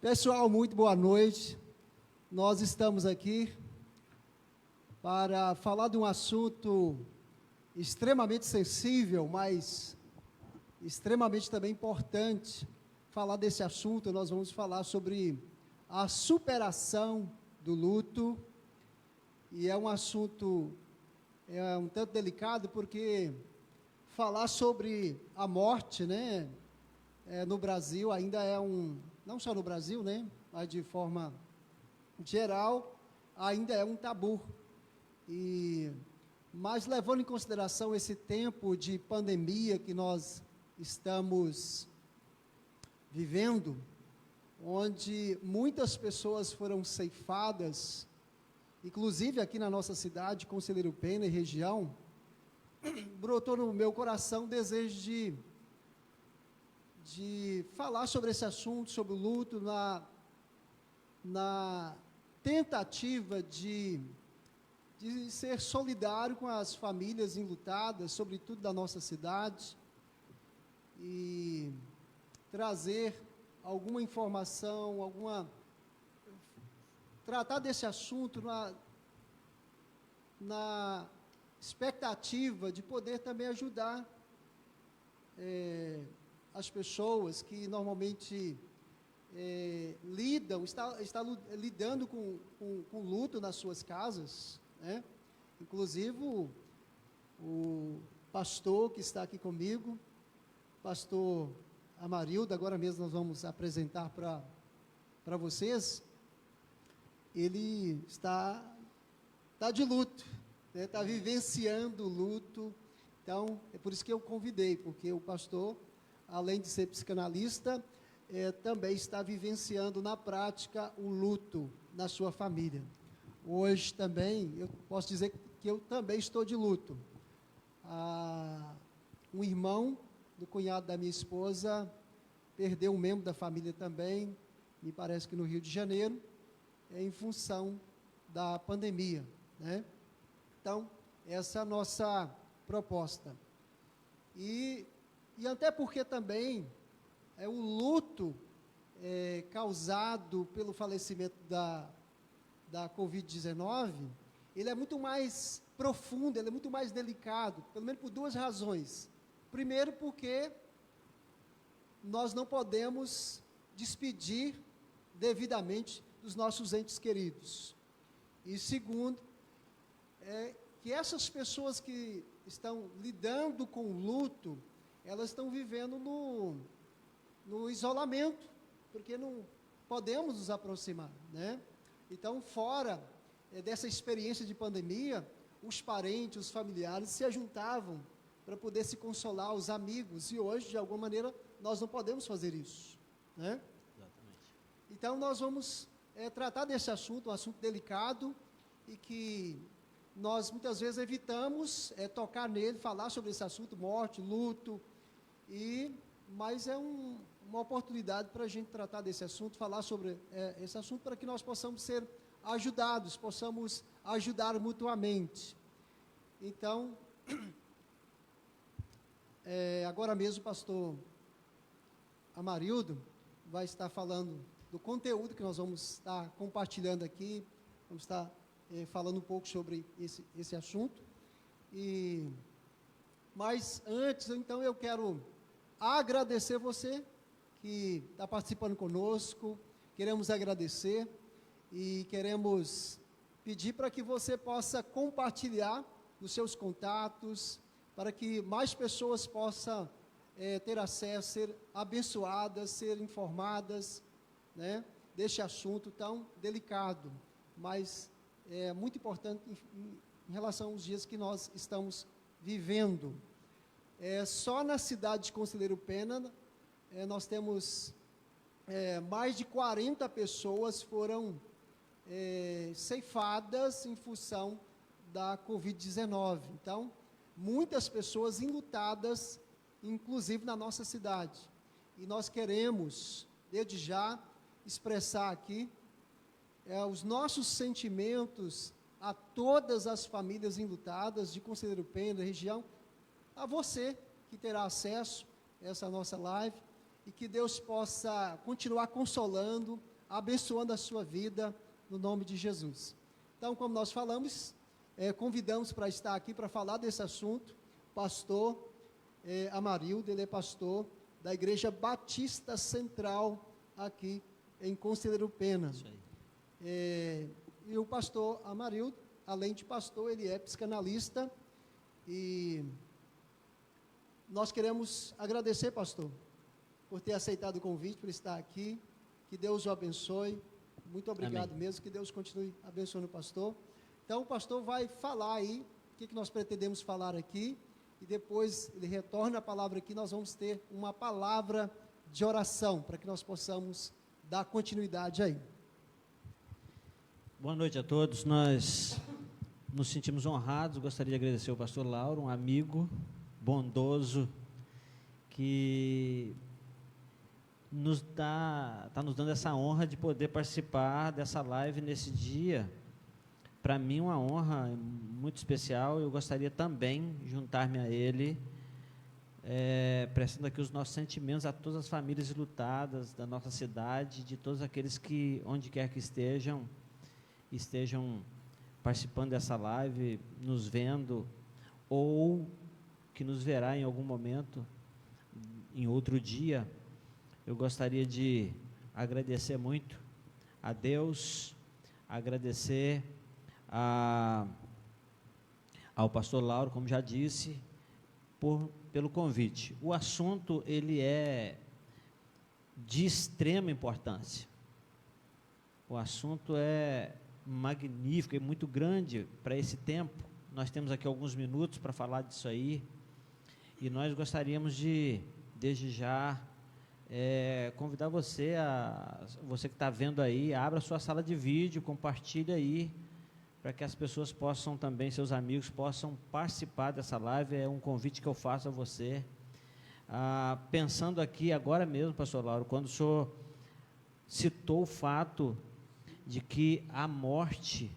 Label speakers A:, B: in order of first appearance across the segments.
A: Pessoal, muito boa noite. Nós estamos aqui para falar de um assunto extremamente sensível, mas extremamente também importante. Falar desse assunto, nós vamos falar sobre a superação do luto, e é um assunto um tanto delicado, porque falar sobre a morte, né, no Brasil ainda não só no Brasil, né, mas de forma geral, ainda é um tabu. Mas levando em consideração esse tempo de pandemia que nós estamos vivendo, onde muitas pessoas foram ceifadas, inclusive aqui na nossa cidade, Conselheiro Pena e região, brotou no meu coração o desejo de falar sobre esse assunto, sobre o luto, na tentativa de ser solidário com as famílias enlutadas, sobretudo da nossa cidade, e trazer alguma informação, tratar desse assunto na expectativa de poder também ajudar as pessoas que normalmente está lidando com luto nas suas casas, né? Inclusive o pastor que está aqui comigo, pastor Amarildo, agora mesmo nós vamos apresentar para vocês. Ele está de luto, né? Está vivenciando o luto. Então, é por isso que eu convidei, porque o pastor, além de ser psicanalista, também está vivenciando na prática o luto na sua família. Hoje também, eu posso dizer que eu também estou de luto. Um irmão do cunhado da minha esposa perdeu um membro da família também, me parece que no Rio de Janeiro, em função da pandemia, né? Então, essa é a nossa proposta. E até porque também o luto causado pelo falecimento da Covid-19, ele é muito mais profundo, ele é muito mais delicado, pelo menos por duas razões. Primeiro, porque nós não podemos despedir devidamente dos nossos entes queridos. E segundo, que essas pessoas que estão lidando com o luto, elas estão vivendo no isolamento, porque não podemos nos aproximar, né? Então, fora dessa experiência de pandemia, os parentes, os familiares se ajuntavam para poder se consolar, os amigos, e hoje, de alguma maneira, nós não podemos fazer isso, né?
B: Exatamente.
A: Então, nós vamos tratar desse assunto, um assunto delicado, e que nós muitas vezes evitamos tocar nele, falar sobre esse assunto, morte, luto, mas é uma oportunidade para a gente tratar desse assunto, falar sobre esse assunto, para que nós possamos ser ajudados, possamos ajudar mutuamente. Então, agora mesmo o pastor Amarildo vai estar falando do conteúdo que nós vamos estar compartilhando aqui, vamos estar falando um pouco sobre esse assunto. Mas antes, então, eu quero agradecer você que está participando conosco, queremos agradecer e queremos pedir para que você possa compartilhar nos seus contatos, para que mais pessoas possam ter acesso, ser abençoadas, ser informadas, né, deste assunto tão delicado, mas muito importante em relação aos dias que nós estamos vivendo. Só na cidade de Conselheiro Pena, nós temos mais de 40 pessoas foram ceifadas em função da Covid-19. Então, muitas pessoas enlutadas, inclusive na nossa cidade. E nós queremos, desde já, expressar aqui os nossos sentimentos a todas as famílias enlutadas de Conselheiro Pena, região, a você que terá acesso a essa nossa live, e que Deus possa continuar consolando, abençoando a sua vida, no nome de Jesus. Então, como nós falamos, convidamos para estar aqui para falar desse assunto, pastor Amarildo, ele é pastor da Igreja Batista Central, aqui em Conselheiro Pena.
B: Isso aí.
A: E o pastor Amarildo, além de pastor, ele é psicanalista, e nós queremos agradecer, pastor, por ter aceitado o convite, por estar aqui. Que Deus o abençoe. Muito obrigado. Amém. Mesmo, que Deus continue abençoando o pastor. Então, o pastor vai falar aí o que nós pretendemos falar aqui, e depois ele retorna a palavra aqui, nós vamos ter uma palavra de oração, para que nós possamos dar continuidade aí.
B: Boa noite a todos. Nós nos sentimos honrados. Gostaria de agradecer ao pastor Lauro, um amigo bondoso, que está nos dando essa honra de poder participar dessa live nesse dia. Para mim, uma honra muito especial. Eu gostaria também de juntar-me a ele, prestando aqui os nossos sentimentos a todas as famílias enlutadas da nossa cidade, de todos aqueles que, onde quer que estejam participando dessa live, nos vendo, ou que nos verá em algum momento, em outro dia. Eu gostaria de agradecer muito a Deus, agradecer ao pastor Lauro, como já disse, pelo convite. O assunto, ele é de extrema importância. O assunto é magnífico, é muito grande para esse tempo. Nós temos aqui alguns minutos para falar disso aí, e nós gostaríamos de, desde já, convidar você que está vendo aí, abra sua sala de vídeo, compartilhe aí, para que as pessoas possam também, seus amigos, possam participar dessa live. É um convite que eu faço a você. Pensando aqui agora mesmo, pastor Lauro, quando o senhor citou o fato de que a morte,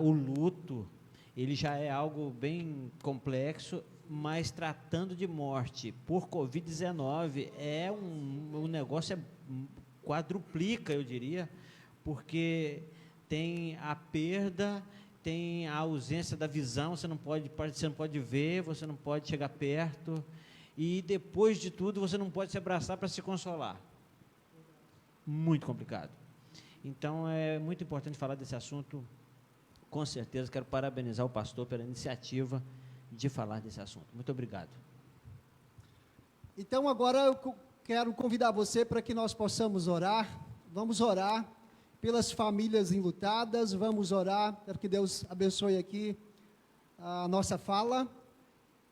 B: o luto, ele já é algo bem complexo, mas tratando de morte por Covid-19, um negócio quadruplica, eu diria, porque tem a perda, tem a ausência da visão, você não pode ver, você não pode chegar perto, e depois de tudo, você não pode se abraçar para se consolar. Muito complicado. Então, é muito importante falar desse assunto. Com certeza, quero parabenizar o pastor pela iniciativa de falar desse assunto. Muito obrigado.
A: Então, agora eu quero convidar você para que nós possamos orar. Vamos orar pelas famílias enlutadas, vamos orar para que Deus abençoe aqui a nossa fala,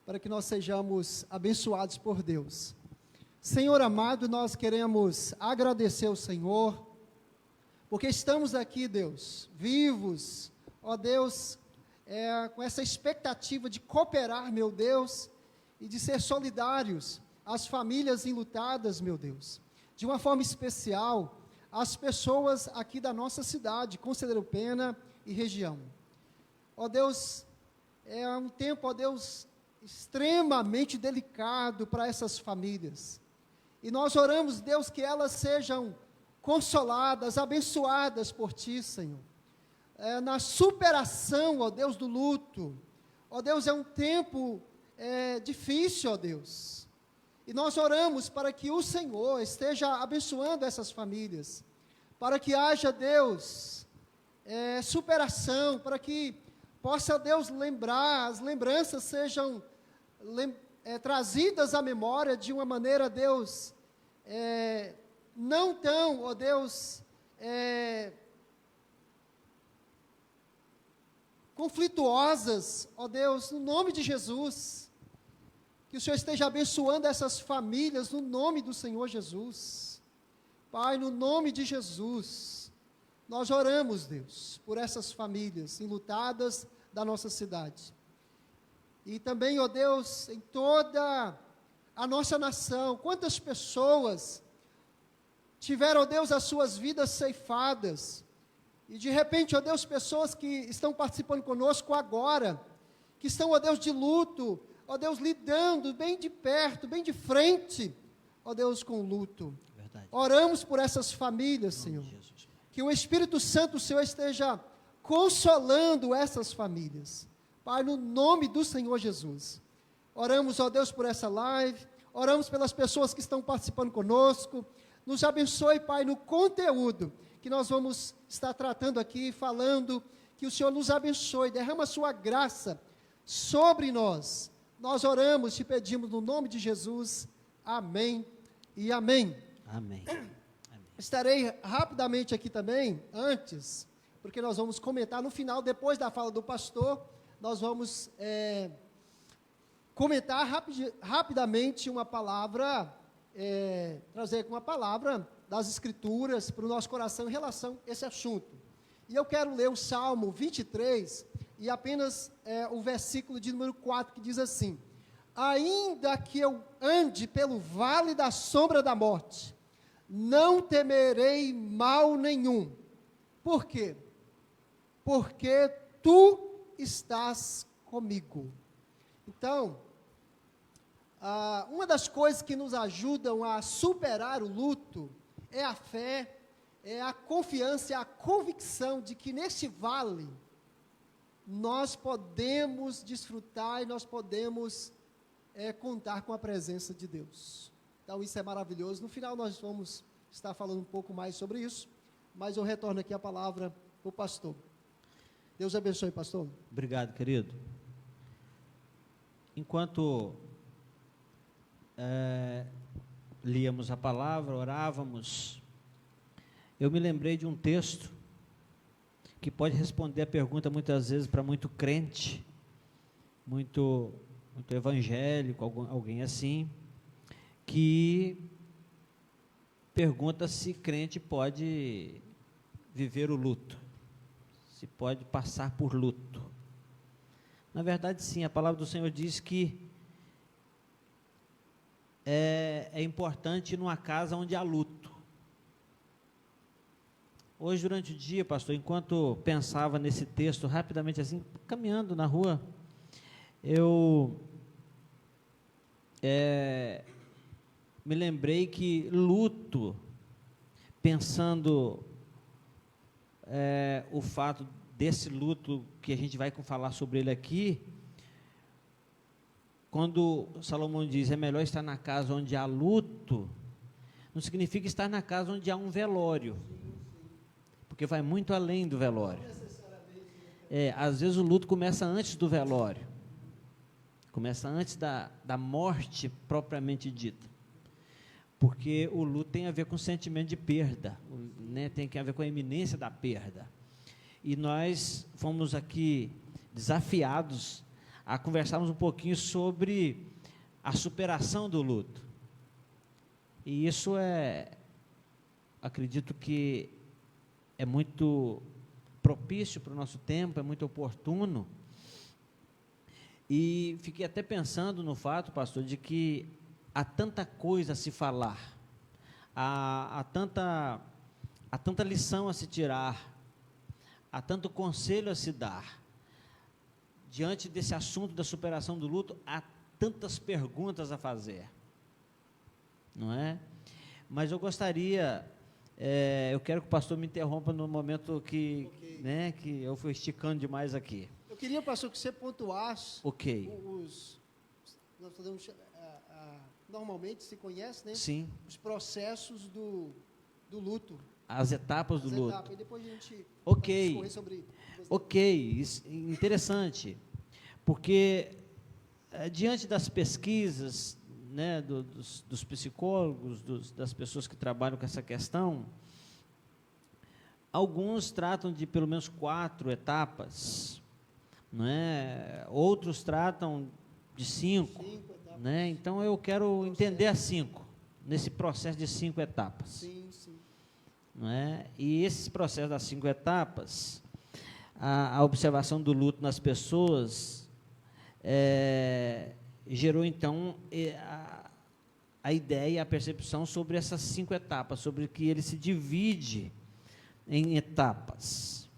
A: para que nós sejamos abençoados por Deus. Senhor amado, nós queremos agradecer ao Senhor, porque estamos aqui, Deus, vivos, ó Deus, com essa expectativa de cooperar, meu Deus, e de ser solidários às famílias enlutadas, meu Deus, de uma forma especial, as pessoas aqui da nossa cidade, Conselheiro Pena e região. Ó Deus, é um tempo, ó Deus, extremamente delicado para essas famílias, e nós oramos, Deus, que elas sejam consoladas, abençoadas por Ti, Senhor, na superação, ó Deus, do luto. Ó Deus, é um tempo difícil, ó Deus, e nós oramos para que o Senhor esteja abençoando essas famílias, para que haja, Deus, superação, para que possa, Deus, as lembranças sejam trazidas à memória de uma maneira, Deus, não tão, ó Deus, conflituosas, ó Deus, no nome de Jesus. Que o Senhor esteja abençoando essas famílias no nome do Senhor Jesus. Pai, no nome de Jesus, nós oramos, Deus, por essas famílias enlutadas da nossa cidade. E também, ó Deus, em toda a nossa nação, quantas pessoas tiveram, ó Deus, as suas vidas ceifadas, e de repente, ó Deus, pessoas que estão participando conosco agora, que estão, ó Deus, de luto, ó Deus, lidando bem de perto, bem de frente, ó Deus, com o luto.
B: Verdade.
A: Oramos por essas famílias, Senhor.
B: Jesus.
A: Que o Espírito Santo, Senhor, esteja consolando essas famílias. Pai, no nome do Senhor Jesus. Oramos, ó Deus, por essa live. Oramos pelas pessoas que estão participando conosco. Nos abençoe, Pai, no conteúdo que nós vamos estar tratando aqui, falando. Que o Senhor nos abençoe, derrama a sua graça sobre nós. Nós oramos, te pedimos no nome de Jesus. Amém e amém.
B: Amém.
A: Estarei rapidamente aqui também, antes, porque nós vamos comentar no final, depois da fala do pastor, nós vamos comentar rapidamente uma palavra, trazer uma palavra das Escrituras para o nosso coração em relação a esse assunto. E eu quero ler o Salmo 23, e apenas o versículo de número 4, que diz assim: ainda que eu ande pelo vale da sombra da morte, não temerei mal nenhum. Por quê? Porque tu estás comigo. Então, uma das coisas que nos ajudam a superar o luto é a fé, é a confiança, é a convicção de que nesse vale nós podemos desfrutar e nós podemos contar com a presença de Deus. Então isso é maravilhoso. No final nós vamos estar falando um pouco mais sobre isso, mas eu retorno aqui a palavra para o pastor. Deus abençoe, pastor.
B: Obrigado, querido. Enquanto líamos a palavra, orávamos, eu me lembrei de um texto que pode responder a pergunta muitas vezes para muito crente, muito evangélico, alguém assim, que pergunta se crente pode viver o luto, se pode passar por luto. Na verdade, sim, a palavra do Senhor diz que é importante ir numa casa onde há luto. Hoje, durante o dia, pastor, enquanto pensava nesse texto, rapidamente assim, caminhando na rua, eu me lembrei que luto, pensando o fato desse luto que a gente vai falar sobre ele aqui, quando Salomão diz, é melhor estar na casa onde há luto, não significa estar na casa onde há um velório, porque vai muito além do velório. Às vezes o luto começa antes do velório, começa antes da morte propriamente dita, porque o luto tem a ver com o sentimento de perda, né? Tem a ver com a iminência da perda, e nós fomos aqui desafiados a conversarmos um pouquinho sobre a superação do luto, e isso acredito que é muito propício para o nosso tempo, é muito oportuno, e fiquei até pensando no fato, pastor, de que há tanta coisa a se falar, há tanta lição a se tirar, há tanto conselho a se dar, diante desse assunto da superação do luto, há tantas perguntas a fazer, não é? Mas eu gostaria, eu quero que o pastor me interrompa no momento que, okay, né, que eu fui esticando demais aqui.
A: Eu queria, pastor, que você pontuasse nós fazemos, normalmente se conhece, né?
B: Sim.
A: Os processos do luto.
B: As etapas do luto.
A: E depois a gente
B: vai
A: discorrer sobre...
B: Isso, interessante, porque diante das pesquisas, né, dos psicólogos, das pessoas que trabalham com essa questão, alguns tratam de pelo menos 4 etapas, né? Outros tratam de 5 etapas, né? Então eu quero entender as 5, nesse processo de 5 etapas.
A: Sim.
B: Não é? E esse processo das 5 etapas, a observação do luto nas pessoas gerou então a ideia e a percepção sobre essas 5 etapas, sobre que ele se divide em etapas.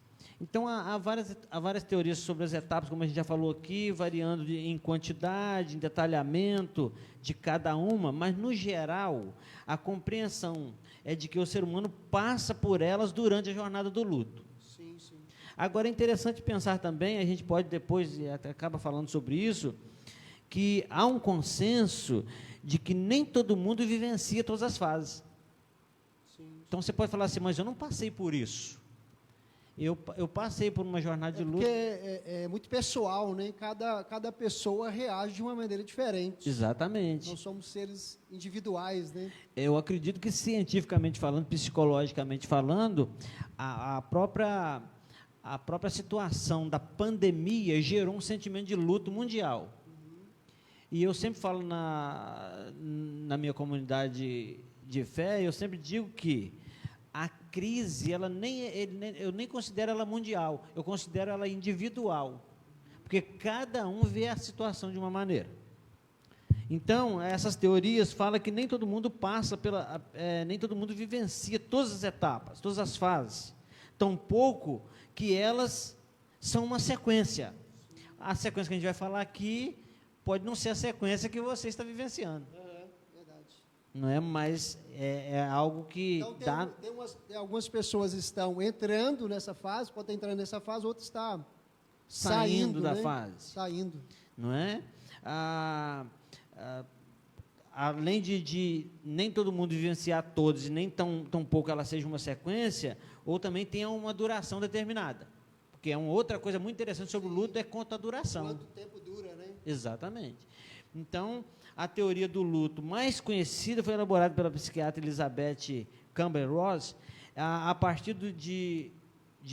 B: Então, há várias teorias sobre as etapas, como a gente já falou aqui, variando em quantidade, em detalhamento de cada uma, mas, no geral, a compreensão é de que o ser humano passa por elas durante a jornada do luto.
A: Sim, sim.
B: Agora, é interessante pensar também, a gente pode depois, até acaba falando sobre isso, que há um consenso de que nem todo mundo vivencia todas as fases.
A: Sim.
B: Então, você pode falar assim, mas eu não passei por isso. Eu passei por uma jornada de luto.
A: Porque é muito pessoal, né? Cada pessoa reage de uma maneira diferente.
B: Exatamente.
A: Nós somos seres individuais, né?
B: Eu acredito que, cientificamente falando, psicologicamente falando, a própria situação da pandemia gerou um sentimento de luto mundial. E eu sempre falo na minha comunidade de fé, eu sempre digo que a crise, eu nem considero ela mundial, eu considero ela individual, porque cada um vê a situação de uma maneira. Então, essas teorias falam que nem todo mundo nem todo mundo vivencia todas as etapas, todas as fases, tampouco que elas são uma sequência. A sequência que a gente vai falar aqui pode não ser a sequência que você está vivenciando. Não é? Mas é algo que
A: então,
B: dá...
A: algumas pessoas estão entrando nessa fase, podem entrar nessa fase, outras estão
B: saindo da
A: né?
B: fase.
A: Saindo.
B: Não é? Além de nem todo mundo vivenciar todos, e nem tão pouco ela seja uma sequência, ou também tenha uma duração determinada. Porque é uma outra coisa muito interessante sobre o luto, é quanto a duração.
A: Quanto tempo dura, né?
B: Exatamente. Então, a teoria do luto mais conhecida foi elaborada pela psiquiatra Elizabeth Kubler-Ross, a partir de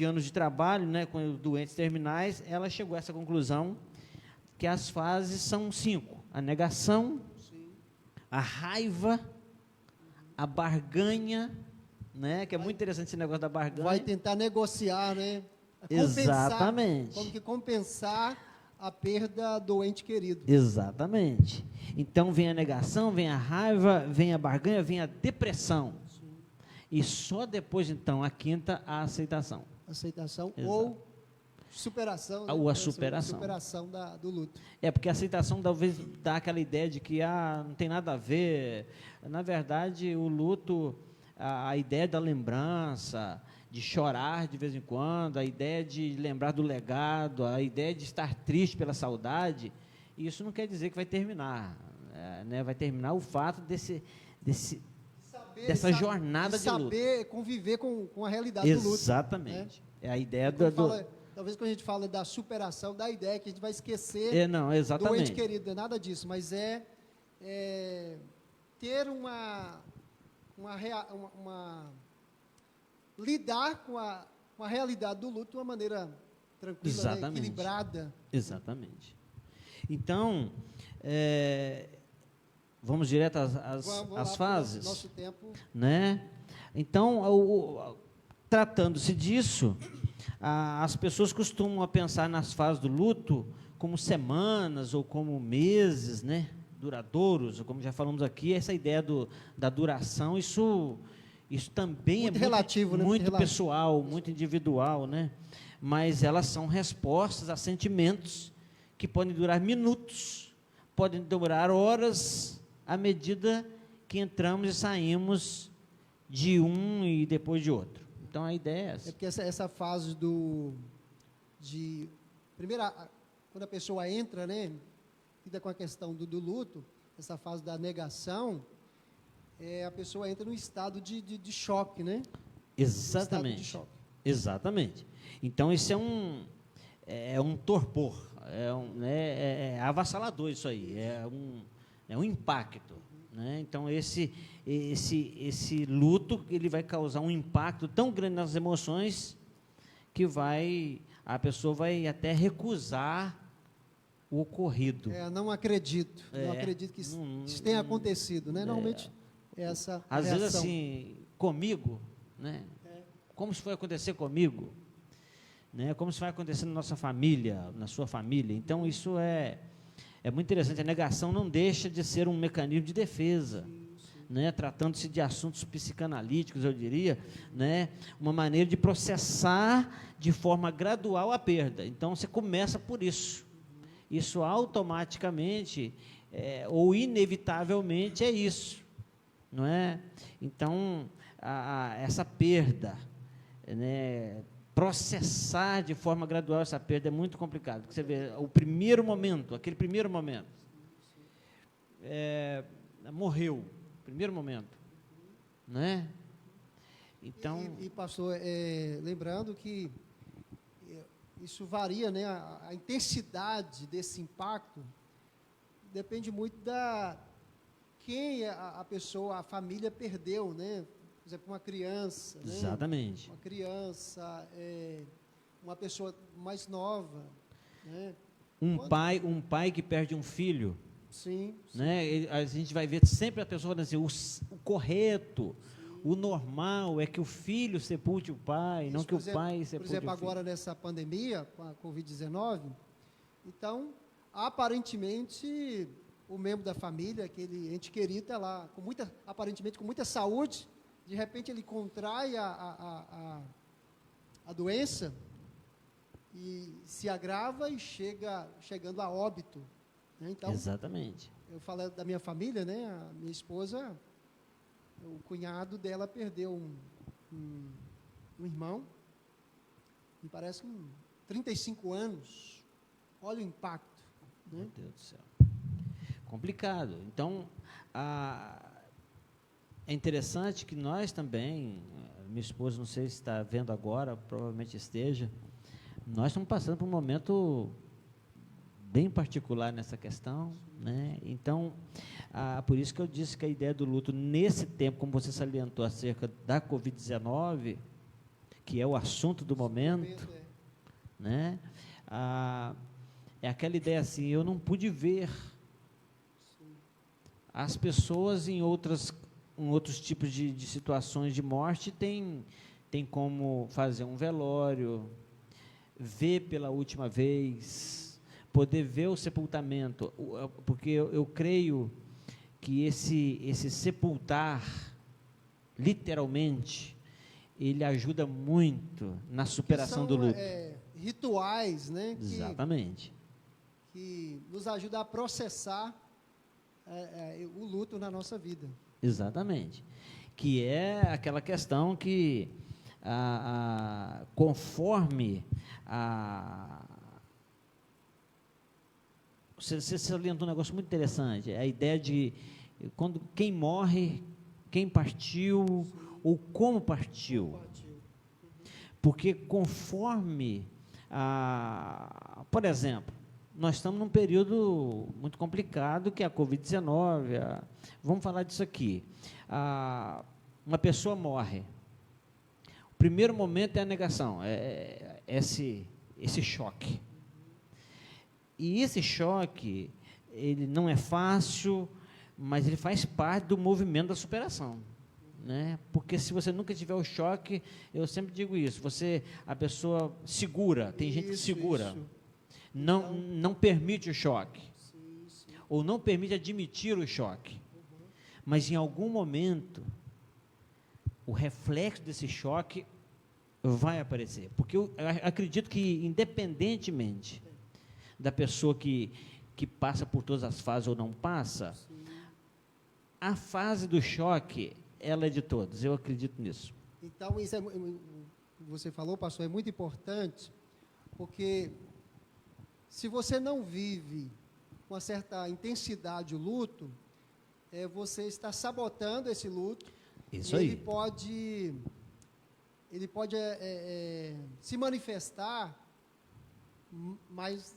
B: anos de trabalho, né, com doentes terminais. Ela chegou a essa conclusão, que as fases são 5: a negação, sim, a raiva, a barganha, né, que é muito interessante esse negócio da barganha.
A: Vai tentar negociar, né?
B: Exatamente.
A: Como que compensar a perda do ente querido.
B: Exatamente. Então, vem a negação, vem a raiva, vem a barganha, vem a depressão. Sim. E só depois, então, a quinta, a aceitação.
A: Aceitação. Exato. Ou superação. Né?
B: Ou a superação.
A: Superação do luto.
B: É, porque a aceitação talvez dá aquela ideia de que não tem nada a ver. Na verdade, o luto, a ideia da lembrança, de chorar de vez em quando, a ideia de lembrar do legado, a ideia de estar triste pela saudade, isso não quer dizer que vai terminar, né? Vai terminar o fato dessa jornada de luto.
A: Saber conviver com a realidade do luto.
B: Exatamente. Né? É a ideia
A: talvez quando a gente fala da superação, da ideia que a gente vai esquecer do ente querido, não é nada disso, mas ter lidar com a realidade do luto de uma maneira tranquila, né? Equilibrada.
B: Exatamente. Então, vamos direto às fases.
A: Nosso tempo.
B: Né? Então, tratando-se disso, as pessoas costumam pensar nas fases do luto como semanas ou como meses, né? Duradouros, como já falamos aqui, essa ideia da duração, isso também
A: muito
B: é
A: relativo,
B: muito pessoal, muito individual, né? Mas elas são respostas a sentimentos que podem durar minutos, podem durar horas, à medida que entramos e saímos de um e depois de outro. Então, a ideia é essa.
A: É porque essa fase primeiro, quando a pessoa entra, né, lida com a questão do luto, essa fase da negação, a pessoa entra num estado de choque, né?
B: Exatamente.
A: De choque.
B: Exatamente. Então, isso é um torpor, é avassalador isso aí, é um impacto. Né? Então, esse luto, ele vai causar um impacto tão grande nas emoções que a pessoa vai até recusar o ocorrido.
A: Não acredito que isso tenha acontecido, né? Normalmente essa
B: às
A: reação.
B: vezes assim, comigo, né? Como se foi acontecer comigo, né? Como se vai acontecer na nossa família, na sua família. Então, isso é muito interessante. A negação não deixa de ser um mecanismo de defesa, né, tratando-se de assuntos psicanalíticos, eu diria, né, uma maneira de processar de forma gradual a perda. Então, você começa por isso. Isso automaticamente, ou inevitavelmente, é isso, não é? Então, essa perda, né, processar de forma gradual essa perda é muito complicado, porque você vê o primeiro momento, aquele primeiro momento, morreu, primeiro momento, né? Então,
A: pastor, lembrando que isso varia, né? A intensidade desse impacto depende muito quem a pessoa, a família perdeu, né? Por exemplo, uma criança, né?
B: exatamente.
A: Uma criança, uma pessoa mais nova, né?
B: Um pai que perde um filho,
A: sim.
B: Né? A gente vai ver sempre a pessoa dizer o correto, o normal é que o filho sepulte o pai,
A: Isso,
B: não que o pai sepulte o filho.
A: Por exemplo, agora nessa pandemia, com a Covid-19, então, aparentemente, o membro da família, aquele ente querido, está lá, aparentemente com muita saúde, de repente ele contrai a doença e se agrava e chegando a óbito. Né? Então,
B: exatamente.
A: Eu falo da minha família, né? A minha esposa, o cunhado dela perdeu um irmão, me parece com 35 anos. Olha o impacto. Né?
B: Meu Deus do céu. Complicado. Então, é interessante que nós também, minha esposa, não sei se está vendo agora, provavelmente esteja, nós estamos passando por um momento bem particular nessa questão, né? Então, por isso que eu disse que a ideia do luto, nesse tempo, como você salientou acerca da Covid-19, que é o assunto do momento, né? É aquela ideia assim, eu não pude ver as pessoas em outros tipos de situações de morte, tem como fazer um velório, ver pela última vez, poder ver o sepultamento, porque eu creio que esse sepultar, literalmente, ele ajuda muito na superação do luto.
A: Rituais, né?
B: Exatamente.
A: Que nos ajudam a processar o luto na nossa vida.
B: Exatamente. Que é aquela questão que, conforme você salientou um negócio muito interessante, a ideia de quem morre, quem partiu, ou como partiu. Porque conforme, por exemplo, nós estamos num período muito complicado, que é a Covid-19, vamos falar disso aqui. Uma pessoa morre. O primeiro momento é a negação, esse choque. E esse choque, ele não é fácil, mas ele faz parte do movimento da superação. Né? Porque se você nunca tiver o choque, eu sempre digo isso, a pessoa segura, tem gente que segura, não permite o choque, ou não permite admitir o choque, mas em algum momento, o reflexo desse choque vai aparecer, porque eu acredito que, independentemente da pessoa que passa por todas as fases ou não passa, a fase do choque, ela é de todos, eu acredito nisso.
A: Então, isso você falou, pastor, é muito importante, porque se você não vive com uma certa intensidade o luto, você está sabotando esse luto.
B: Isso aí.
A: Ele pode se manifestar mais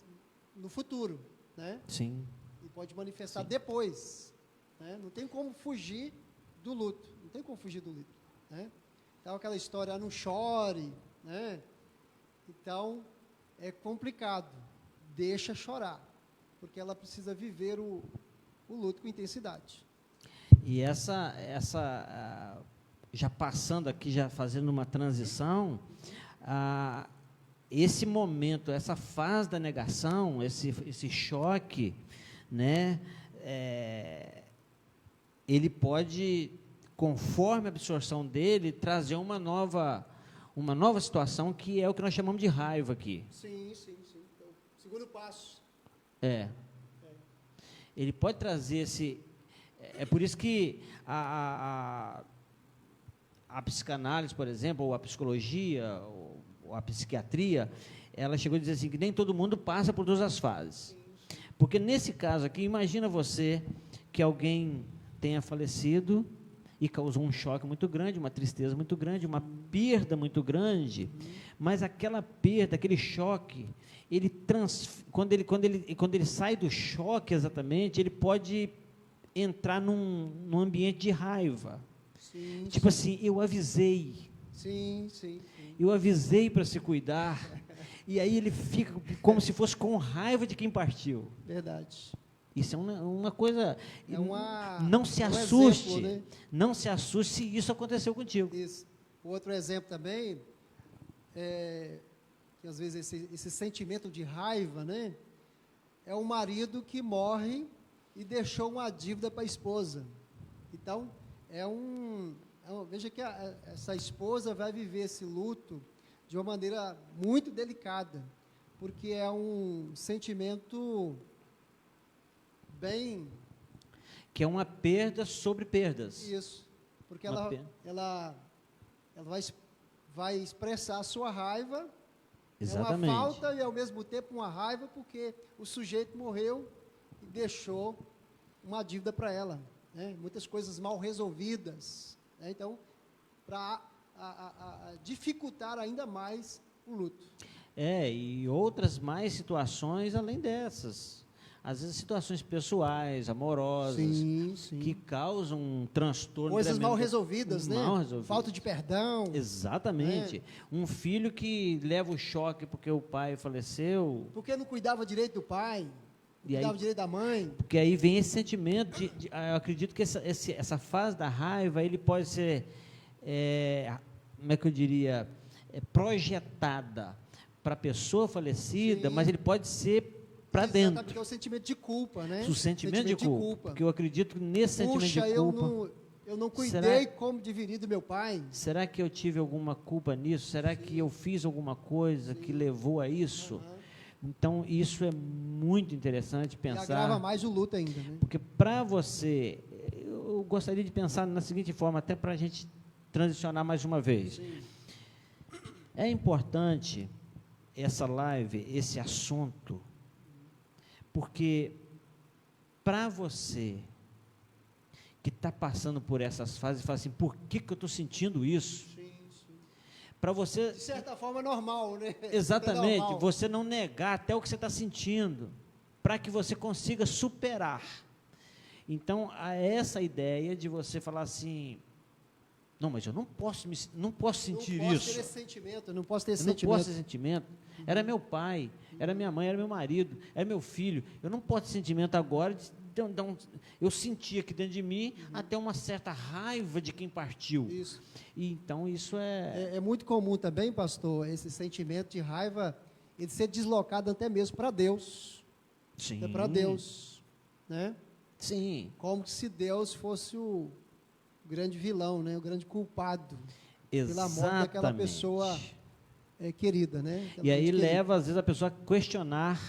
A: no futuro, né?
B: Sim.
A: Ele pode manifestar depois, né? Não tem como fugir do luto, não tem como fugir do luto, né? Então, aquela história, não chore, né? Então, é complicado, deixa chorar, porque ela precisa viver o luto com intensidade.
B: E já passando aqui, já fazendo uma transição, esse momento, essa fase da negação, esse choque, né, ele pode, conforme a absorção dele, trazer uma nova situação, que é o que nós chamamos de raiva aqui.
A: Sim. Então, segundo passo.
B: Ele pode trazer esse... É por isso que a psicanálise, por exemplo, ou a psicologia, ou a psiquiatria, ela chegou a dizer assim, que nem todo mundo passa por todas as fases. Porque nesse caso aqui, imagina você que alguém tenha falecido e causou um choque muito grande, uma tristeza muito grande, uma perda muito grande, mas aquela perda, aquele choque, quando ele sai do choque exatamente, ele pode entrar num ambiente de raiva.
A: Sim,
B: tipo assim, eu avisei.
A: Sim.
B: Eu avisei para se cuidar. E aí ele fica como se fosse com raiva de quem partiu.
A: Verdade.
B: Isso é uma coisa... não se
A: um
B: assuste.
A: Exemplo, né?
B: Não se assuste se isso aconteceu contigo.
A: Isso. Outro exemplo também, que às vezes esse sentimento de raiva, né? É o marido que morre e deixou uma dívida para a esposa. Então, veja que essa esposa vai viver esse luto de uma maneira muito delicada, porque é um sentimento bem...
B: Que é uma perda sobre perdas.
A: Isso, porque ela vai expressar a sua raiva.
B: Exatamente.
A: É uma falta e, ao mesmo tempo, uma raiva, porque o sujeito morreu e deixou uma dívida para ela, né? Muitas coisas mal resolvidas, né? Então, para dificultar ainda mais o luto.
B: E outras mais situações além dessas. Às vezes situações pessoais, amorosas, que causam um transtorno.
A: Coisas mal resolvidas, né?
B: Mal resolvidas.
A: Falta de perdão.
B: Exatamente.
A: Né?
B: Um filho que leva o choque porque o pai faleceu.
A: Porque não cuidava direito do pai, não cuidava direito da mãe.
B: Porque aí vem esse sentimento eu acredito que essa fase da raiva, ele pode ser, como é que eu diria, projetada para a pessoa falecida, mas ele pode ser para dentro.
A: Exatamente, é o sentimento de culpa, né?
B: O sentimento de culpa. Porque eu acredito que nesse sentimento de culpa...
A: eu não cuidei como deveria do meu pai.
B: Será que eu tive alguma culpa nisso? Será que eu fiz alguma coisa que levou a isso? Então, isso é muito interessante pensar.
A: E agrava mais o luto ainda, né?
B: Porque para você, eu gostaria de pensar na seguinte forma, até para a gente transicionar mais uma vez.
A: Sim.
B: É importante essa live, esse assunto, porque para você que está passando por essas fases, fala assim, por que eu estou sentindo isso? Para você...
A: De certa forma é normal, né?
B: Exatamente,
A: normal.
B: você não negar até o que você está sentindo, para que você consiga superar. Então, há essa ideia de você falar assim, não, mas eu não posso sentir
A: não posso
B: isso.
A: Ter esse sentimento, não posso ter esse
B: eu não
A: sentimento.
B: posso ter esse sentimento. Era meu pai, era minha mãe, era meu marido, era meu filho. Eu não posso ter sentimento agora. Eu senti aqui dentro de mim até uma certa raiva de quem partiu.
A: Isso.
B: E então isso
A: é muito comum também, pastor, esse sentimento de raiva, ele ser deslocado até mesmo para Deus.
B: Sim.
A: Até para Deus, né?
B: Sim.
A: Como se Deus fosse o grande vilão, né? O grande culpado.
B: Exatamente.
A: Pela morte daquela pessoa querida, né? Aquela
B: e aí
A: querida.
B: leva, às vezes, a pessoa a questionar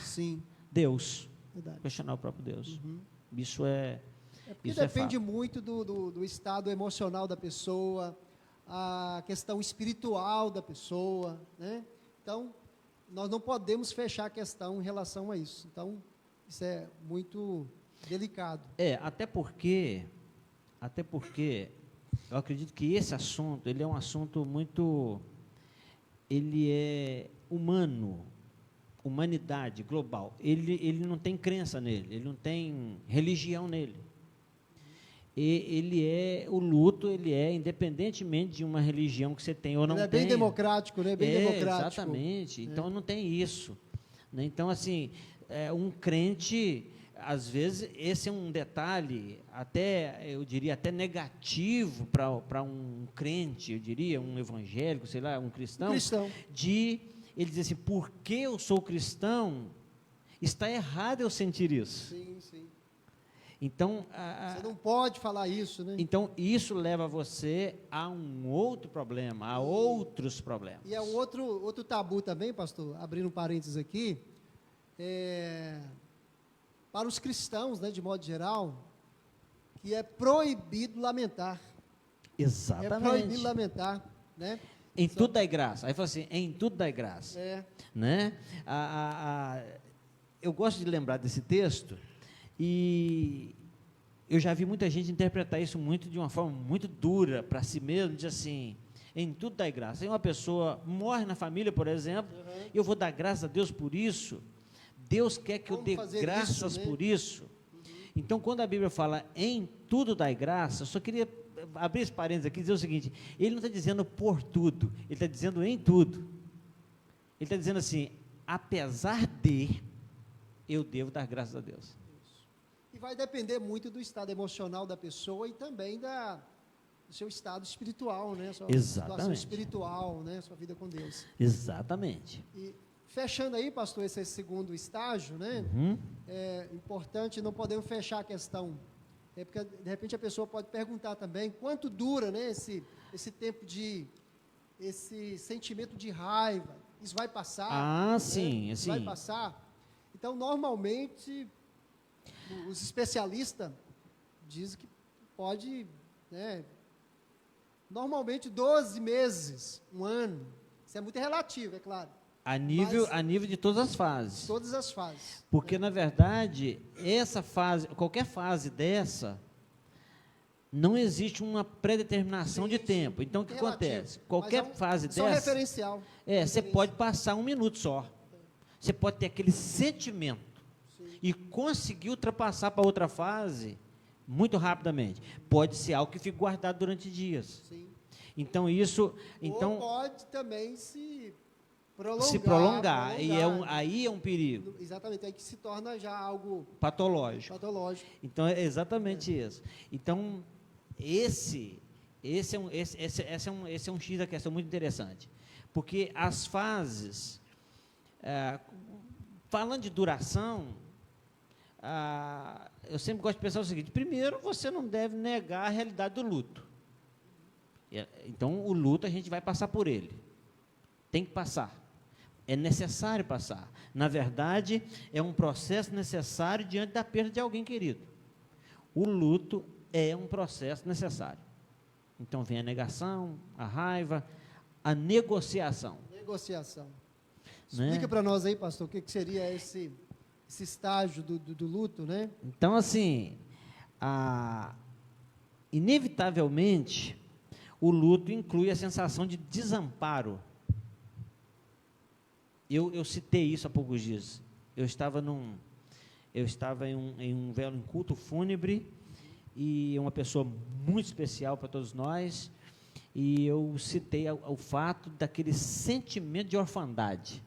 B: Deus.
A: Verdade.
B: Questionar o próprio Deus. Isso é...
A: porque
B: isso
A: depende muito do estado emocional da pessoa, a questão espiritual da pessoa, né? Então, nós não podemos fechar a questão em relação a isso. Então, isso é muito delicado.
B: Até porque eu acredito que esse assunto, ele é um assunto muito... Ele é humano, humanidade, global. Ele não tem crença nele, ele não tem religião nele. O luto, ele é, independentemente de uma religião que você tem ou não tem.
A: Ele é bem democrático, né? Bem democrático.
B: Exatamente. Então, não tem isso. Né? Então, assim, um crente, às vezes, esse é um detalhe, eu diria, até negativo para um crente, eu diria, um evangélico, sei lá, um cristão. Ele diz assim, porque eu sou cristão, está errado eu sentir isso.
A: Sim.
B: Então,
A: Você não pode falar isso, né?
B: então, isso leva você a um outro problema, a outros problemas.
A: E é um outro tabu também, pastor, abrindo um parênteses aqui, para os cristãos, né, de modo geral, que é proibido lamentar.
B: Exatamente.
A: É proibido lamentar, né?
B: Em tudo dá graça. Aí fala assim, em tudo dá graça. Né? Eu gosto de lembrar desse texto, e eu já vi muita gente interpretar isso muito de uma forma muito dura para si mesmo, diz assim, em tudo dá graça. Aí uma pessoa morre na família, por exemplo, eu vou dar graças a Deus por isso, Deus quer que eu dê graças por isso. Então, quando a Bíblia fala em tudo dá graça, eu só queria abrir esse parênteses aqui e dizer o seguinte, ele não está dizendo por tudo, ele está dizendo em tudo. Ele está dizendo assim, apesar de, eu devo dar graças a Deus.
A: E vai depender muito do estado emocional da pessoa e também do seu estado espiritual, né? Sua situação espiritual, né? Sua vida com Deus.
B: Exatamente.
A: E fechando aí, pastor, esse segundo estágio, né? É importante, não podemos fechar a questão. Porque, de repente, a pessoa pode perguntar também, quanto dura, né, esse tempo esse sentimento de raiva, isso vai passar?
B: Sim,
A: isso vai passar? Então, normalmente, os especialistas dizem que pode, né, normalmente 12 meses, um ano, isso é muito relativo, é claro.
B: A nível de todas as fases.
A: Todas as fases.
B: Porque, na verdade, essa fase, qualquer fase dessa, não existe uma predeterminação de tempo. Então, o que acontece? Qualquer fase dessa...
A: referencial.
B: Você pode passar 1 minuto só. Você pode ter aquele sentimento e conseguir ultrapassar para outra fase muito rapidamente. Pode ser algo que fique guardado durante dias.
A: Sim.
B: Então, isso...
A: Ou pode também se
B: prolongar. E aí é um perigo.
A: Exatamente, aí que se torna já algo
B: patológico. Então, é exatamente isso. Então, esse é um X da questão muito interessante. Porque as fases, falando de duração, eu sempre gosto de pensar o seguinte, primeiro, você não deve negar a realidade do luto. Então, o luto, a gente vai passar por ele. Tem que passar. É necessário passar. Na verdade, é um processo necessário diante da perda de alguém querido. O luto é um processo necessário. Então, vem a negação, a raiva, a negociação.
A: Explica para nós aí, pastor, o que seria esse estágio do luto, né?
B: Então, assim, inevitavelmente, o luto inclui a sensação de desamparo. Eu citei isso há poucos dias. Eu estava em um culto fúnebre, e uma pessoa muito especial para todos nós, e eu citei o fato daquele sentimento de orfandade.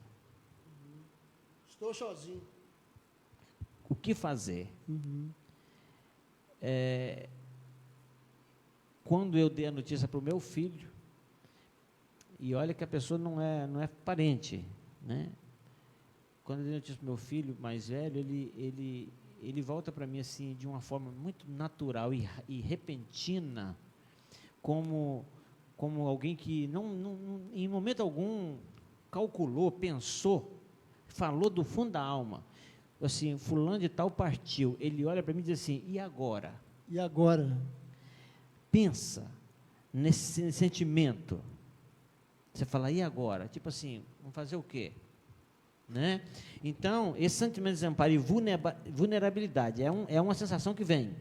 A: Estou sozinho.
B: O que fazer? Quando eu dei a notícia para o meu filho, e olha que a pessoa não é parente, né? Quando eu dei a notícia para o meu filho mais velho, ele volta para mim assim, de uma forma muito natural e repentina, como alguém que em momento algum calculou, pensou, falou do fundo da alma, assim, fulano de tal partiu. Ele olha para mim e diz assim, e agora?
A: E agora?
B: Pensa nesse sentimento. Você fala, e agora? Tipo assim, vamos fazer o quê? Né? Então, esse sentimento de desamparo e vulnerabilidade é uma sensação que vem.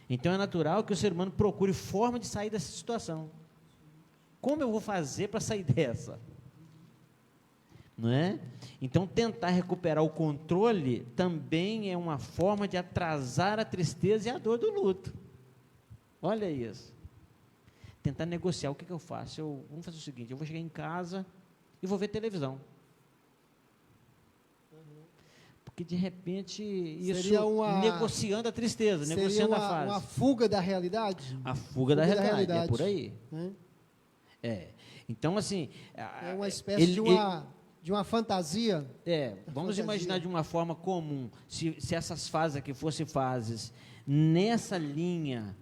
B: Então, é natural que o ser humano procure forma de sair dessa situação. Como eu vou fazer para sair dessa? Não é? Então, tentar recuperar o controle também é uma forma de atrasar a tristeza e a dor do luto. Olha isso. Tentar negociar, o que eu faço? Vamos fazer o seguinte, eu vou chegar em casa e vou ver televisão. Porque, de repente, isso negociando a tristeza, negociando a fase.
A: Uma fuga da realidade?
B: A fuga da realidade, é por aí. Então, assim...
A: É uma espécie de uma fantasia.
B: Vamos imaginar de uma forma comum, se essas fases aqui fossem fases nessa linha,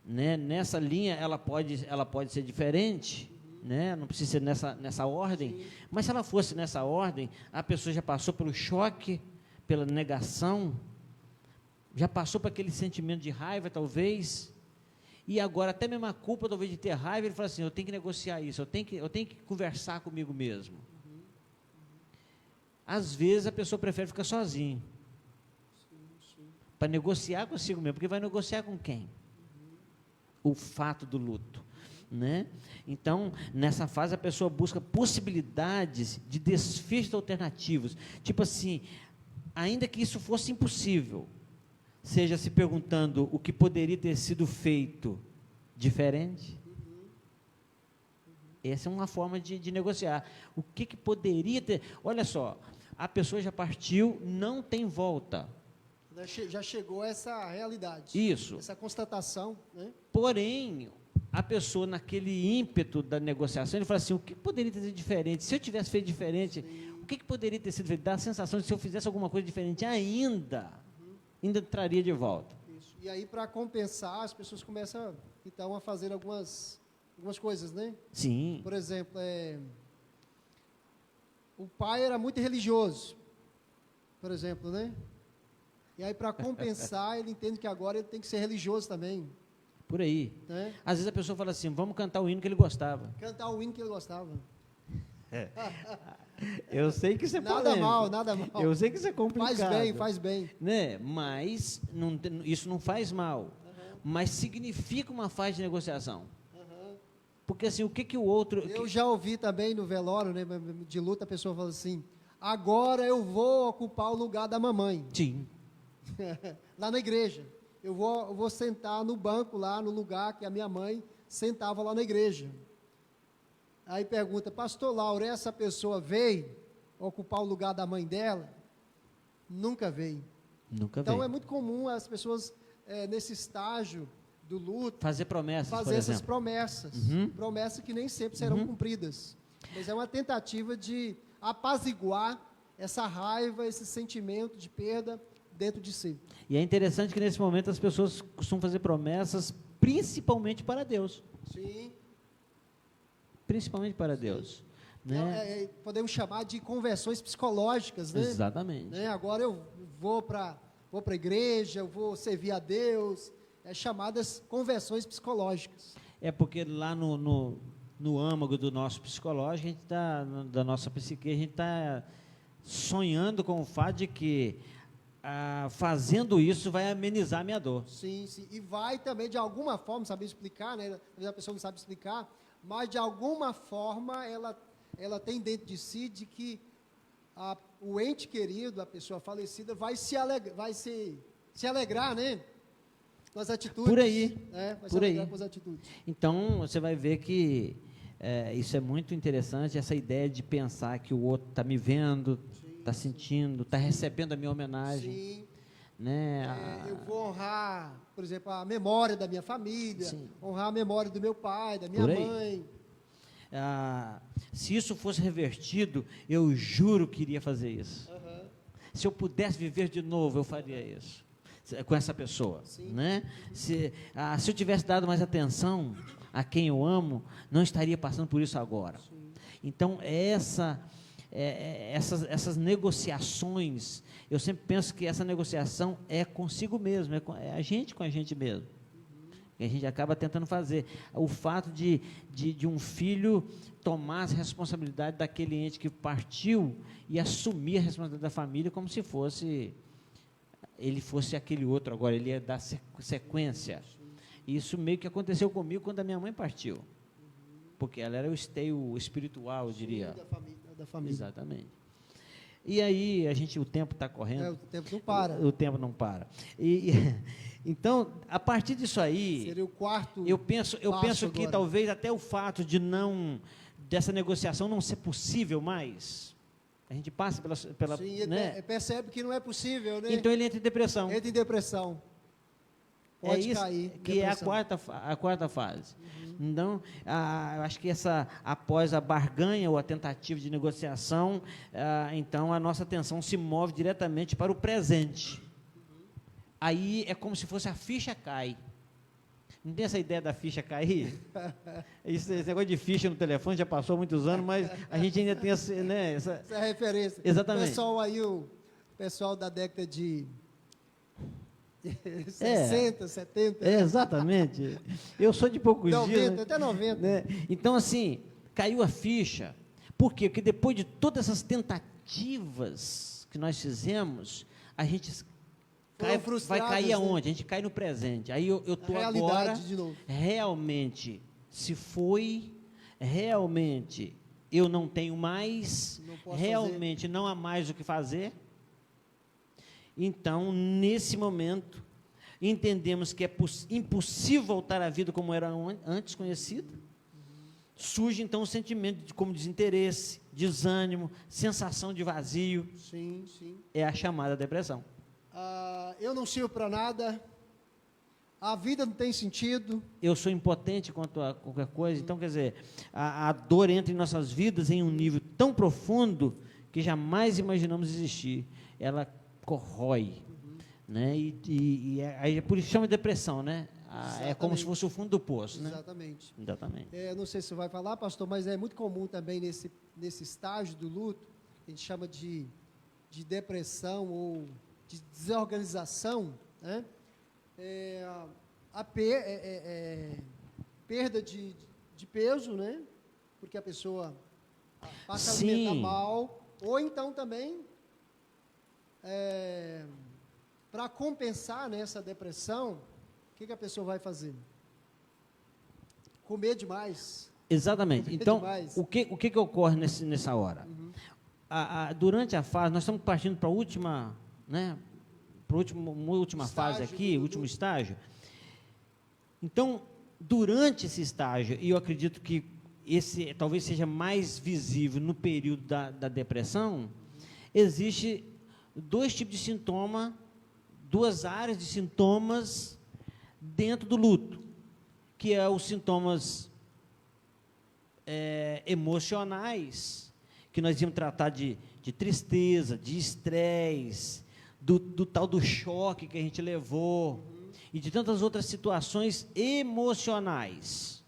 B: né? Nessa linha ela pode ser diferente, né? Não precisa ser nessa ordem,
A: Sim.
B: mas se ela fosse nessa ordem, a pessoa já passou pelo choque, pela negação, já passou por aquele sentimento de raiva, talvez, e agora até mesmo a culpa, talvez, de ter raiva, ele fala assim, eu tenho que negociar isso, eu tenho que conversar comigo mesmo. Às vezes a pessoa prefere ficar sozinha, para negociar consigo mesmo, porque vai negociar com quem? O fato do luto, né? Então, nessa fase a pessoa busca possibilidades de desfechos alternativos, tipo assim, ainda que isso fosse impossível, seja se perguntando o que poderia ter sido feito diferente. Essa é uma forma de negociar. O que poderia ter... Olha só, a pessoa já partiu, não tem volta.
A: Já chegou a essa realidade.
B: Isso.
A: Essa constatação, né?
B: Porém, a pessoa, naquele ímpeto da negociação, ele fala assim, o que poderia ter sido diferente? Se eu tivesse feito diferente, sim, o que poderia ter sido feito? Dá a sensação de se eu fizesse alguma coisa diferente ainda traria de volta.
A: Isso. E aí, para compensar, as pessoas começam, então, a fazer algumas coisas, né?
B: Sim.
A: Por exemplo, o pai era muito religioso, por exemplo, né? E aí, para compensar, ele entende que agora ele tem que ser religioso também.
B: Por aí.
A: Né?
B: Às vezes a pessoa fala assim, vamos cantar o hino que ele gostava.
A: Cantar o hino que ele gostava.
B: Eu sei que isso é
A: nada mal, nada mal.
B: Eu sei que isso é complicado.
A: Faz bem.
B: Né? Mas isso não faz mal. Mas significa uma fase de negociação. Porque assim, o que o outro...
A: Eu já ouvi também no velório, né, de luta, a pessoa fala assim, agora eu vou ocupar o lugar da mamãe.
B: Sim.
A: Lá na igreja. Eu vou sentar no banco lá, no lugar que a minha mãe sentava lá na igreja. Aí pergunta, pastor Lauro, essa pessoa veio ocupar o lugar da mãe dela? Nunca veio.
B: Nunca
A: então
B: veio.
A: É muito comum as pessoas, nesse estágio do luto,
B: fazer promessas,
A: fazer essas promessas. Promessas que nem sempre serão cumpridas. Mas é uma tentativa de apaziguar essa raiva, esse sentimento de perda dentro de si.
B: E é interessante que nesse momento as pessoas costumam fazer promessas principalmente para Deus.
A: Sim.
B: Principalmente para Deus. Né?
A: Podemos chamar de conversões psicológicas, né?
B: Exatamente.
A: Né? Agora eu vou para a igreja, eu vou servir a Deus, chamadas conversões psicológicas.
B: É porque lá no âmago do nosso psicológico, a gente tá, da nossa psique, a gente está sonhando com o fato de que fazendo isso vai amenizar a minha dor.
A: Sim, sim. E vai também, de alguma forma, saber explicar, né? Às vezes a pessoa não sabe explicar, mas de alguma forma ela tem dentro de si de que o ente querido, a pessoa falecida, vai se alegrar, né? Com as atitudes.
B: Por aí.
A: Né? Vai
B: por
A: se alegrar
B: aí.
A: com as atitudes.
B: Então, você vai ver que isso é muito interessante, essa ideia de pensar que o outro está me vendo, está sentindo, está recebendo a minha homenagem.
A: Sim.
B: Né?
A: Eu vou honrar, por exemplo, a memória da minha família,
B: sim,
A: honrar a memória do meu pai, da minha mãe.
B: Se isso fosse revertido, eu juro que iria fazer isso. Se eu pudesse viver de novo, eu faria isso com essa pessoa. Né? Se eu tivesse dado mais atenção a quem eu amo, não estaria passando por isso agora. Sim. Então, essas negociações, eu sempre penso que essa negociação é consigo mesmo, é a gente com a gente mesmo. Que a gente acaba tentando fazer. O fato de um filho tomar as responsabilidades daquele ente que partiu e assumir a responsabilidade da família como se ele fosse aquele outro agora, ele ia dar sequência. Isso meio que aconteceu comigo quando a minha mãe partiu. Porque ela era o esteio espiritual, eu diria.
A: Da família.
B: Exatamente. E aí, o tempo está correndo.
A: O tempo não para.
B: O tempo não para. Então, a partir disso aí...
A: Seria o quarto
B: Eu penso que
A: agora.
B: talvez até o fato dessa negociação não ser possível mais, a gente passa pela
A: Sim,
B: né?
A: Percebe que não é possível, né?
B: Então ele entra em depressão.
A: Entra em depressão. Pode cair.
B: Que é a quarta fase. Então, eu acho que após a barganha ou a tentativa de negociação, então a nossa atenção se move diretamente para o presente. aí é como se fosse a ficha cai. Não tem essa ideia da ficha cair? Esse negócio de ficha no telefone já passou há muitos anos, mas a gente ainda tem essa, né,
A: essa referência.
B: Exatamente.
A: O pessoal aí, o pessoal da década de 60, 70.
B: Exatamente. Eu sou de poucos
A: 90,
B: dias. Né?
A: Até 90.
B: Né? Então, assim, caiu a ficha. Por quê? Porque depois de todas essas tentativas que nós fizemos, a gente vai cair aonde? Né? A gente cai no presente. Aí eu estou agora,
A: de novo.
B: realmente, se foi, realmente, eu não tenho mais, realmente não há mais o que fazer. Então, nesse momento, entendemos que é impossível voltar à vida como era antes conhecida. Surge, então, o sentimento de como desinteresse, desânimo, sensação de vazio.
A: Sim, sim.
B: É a chamada depressão.
A: Eu não sirvo para nada, a vida não tem sentido.
B: Eu sou impotente quanto a qualquer coisa. Então, quer dizer, a dor entra em nossas vidas em um nível tão profundo que jamais imaginamos existir. Ela corrói, né? É por isso que chama de depressão, né? É como se fosse o fundo do poço, né?
A: Exatamente.
B: Exatamente.
A: Não sei se você vai falar, pastor, mas é muito comum também nesse estágio do luto, a gente chama de depressão ou de desorganização, né? Perda de peso, né? Porque a pessoa passa a alimentar mal, ou então também para compensar, né, essa depressão, o que a pessoa vai fazer? Comer demais.
B: Exatamente.
A: Comer
B: então,
A: demais.
B: o que ocorre nessa hora? Durante a fase, nós estamos partindo para a última, né, para uma última fase aqui, último estágio. Então, durante esse estágio, e eu acredito que esse talvez seja mais visível no período da depressão, existe dois tipos de sintoma, duas áreas de sintomas dentro do luto, que é os sintomas emocionais, que nós íamos tratar de tristeza, de estresse, do tal do choque que a gente levou, e de tantas outras situações emocionais.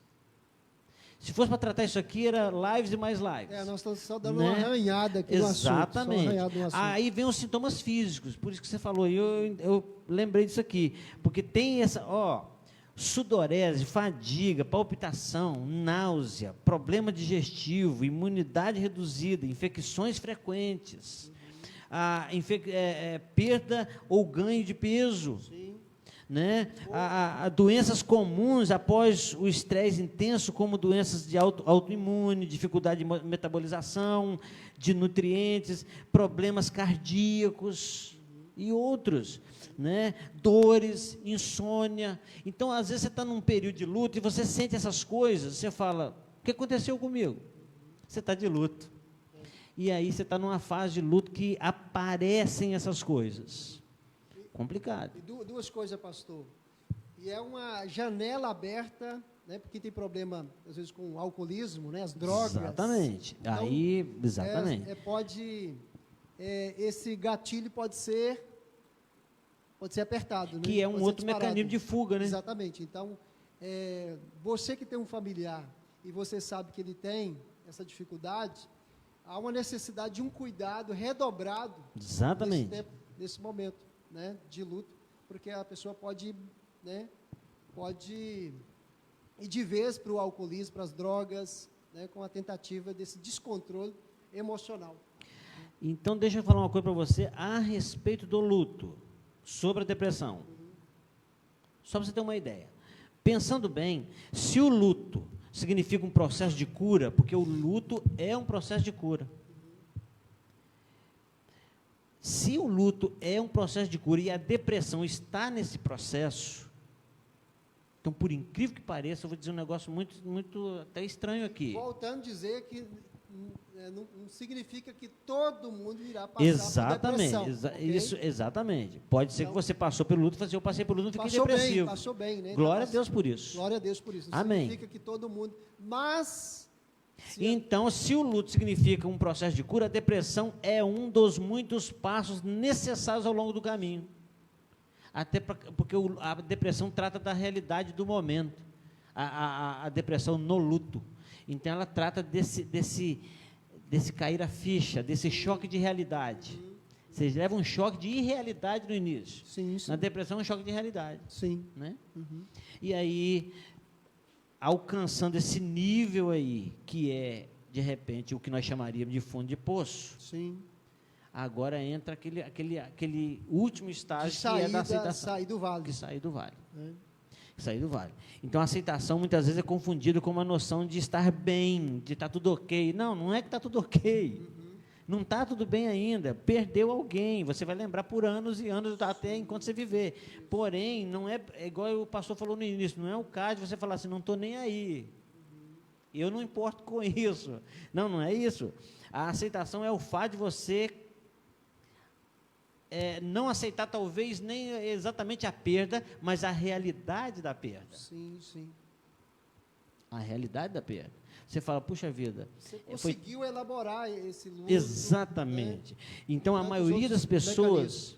B: Se fosse para tratar isso aqui, era lives e mais lives.
A: Nós estamos só dando uma arranhada aqui no assunto.
B: Exatamente. Aí vem os sintomas físicos, por isso que você falou, e eu lembrei disso aqui, porque tem essa, sudorese, fadiga, palpitação, náusea, problema digestivo, imunidade reduzida, infecções frequentes, perda ou ganho de peso. Sim. Né? Doenças comuns após o estresse intenso, como doenças de autoimune, dificuldade de metabolização, de nutrientes, problemas cardíacos e outros, né? Dores, insônia. Então, às vezes você está num período de luto e você sente essas coisas, você fala, o que aconteceu comigo? Você está de luto. E aí você está numa fase de luto que aparecem essas coisas. Complicado.
A: E duas coisas, pastor. E é uma janela aberta, né, porque tem problema, às vezes, com o alcoolismo, né, as drogas.
B: Exatamente.
A: Então,
B: Exatamente.
A: Esse gatilho pode ser apertado.
B: Que
A: né?
B: é um outro mecanismo de fuga, né?
A: Exatamente. Então, você que tem um familiar e você sabe que ele tem essa dificuldade, há uma necessidade de um cuidado redobrado.
B: Exatamente.
A: Nesse momento, né, de luto, porque a pessoa pode ir de vez para o alcoolismo, para as drogas, né, com a tentativa desse descontrole emocional.
B: Então, deixa eu falar uma coisa para você a respeito do luto, sobre a depressão. Só para você ter uma ideia. Pensando bem, se o luto significa um processo de cura, porque o luto é um processo de cura. Se o luto é um processo de cura e a depressão está nesse processo, então, por incrível que pareça, eu vou dizer um negócio muito até estranho aqui.
A: Voltando a dizer que não significa que todo mundo irá passar por depressão.
B: Isso, exatamente. Pode ser que você passou pelo luto e falou assim, eu passei pelo luto e fiquei depressivo.
A: Passou bem, né?
B: Glória a Deus por isso.
A: Glória a Deus por isso. Não
B: Amém.
A: significa que todo mundo... Mas...
B: Então, se o luto significa um processo de cura, a depressão é um dos muitos passos necessários ao longo do caminho. Porque a depressão trata da realidade do momento, a depressão no luto. Então, ela trata desse cair a ficha, desse choque de realidade. Vocês levam um choque de irrealidade no início.
A: Sim, sim.
B: Na depressão, é um choque de realidade.
A: Sim.
B: Né?
A: Uhum.
B: E aí, alcançando esse nível aí, que é, de repente, o que nós chamaríamos de fundo de poço,
A: Sim.
B: agora entra aquele último estágio
A: De
B: que é da aceitação.
A: sair do vale.
B: Que sair do vale.
A: É.
B: Sair do vale. Então, a aceitação, muitas vezes, é confundida com uma noção de estar bem, de estar tudo ok. Não, não é que está tudo ok. Não está tudo bem ainda, perdeu alguém, você vai lembrar por anos e anos até enquanto você viver. Porém, não é igual o pastor falou no início, não é o caso de você falar assim, não estou nem aí. Eu não importo com isso. Não, não é isso. A aceitação é o fato de você não aceitar talvez nem exatamente a perda, mas a realidade da perda.
A: Sim, sim.
B: A realidade da perda. Você fala, puxa vida.
A: Você conseguiu elaborar esse luto.
B: Exatamente. Né? Então, a maioria das pessoas,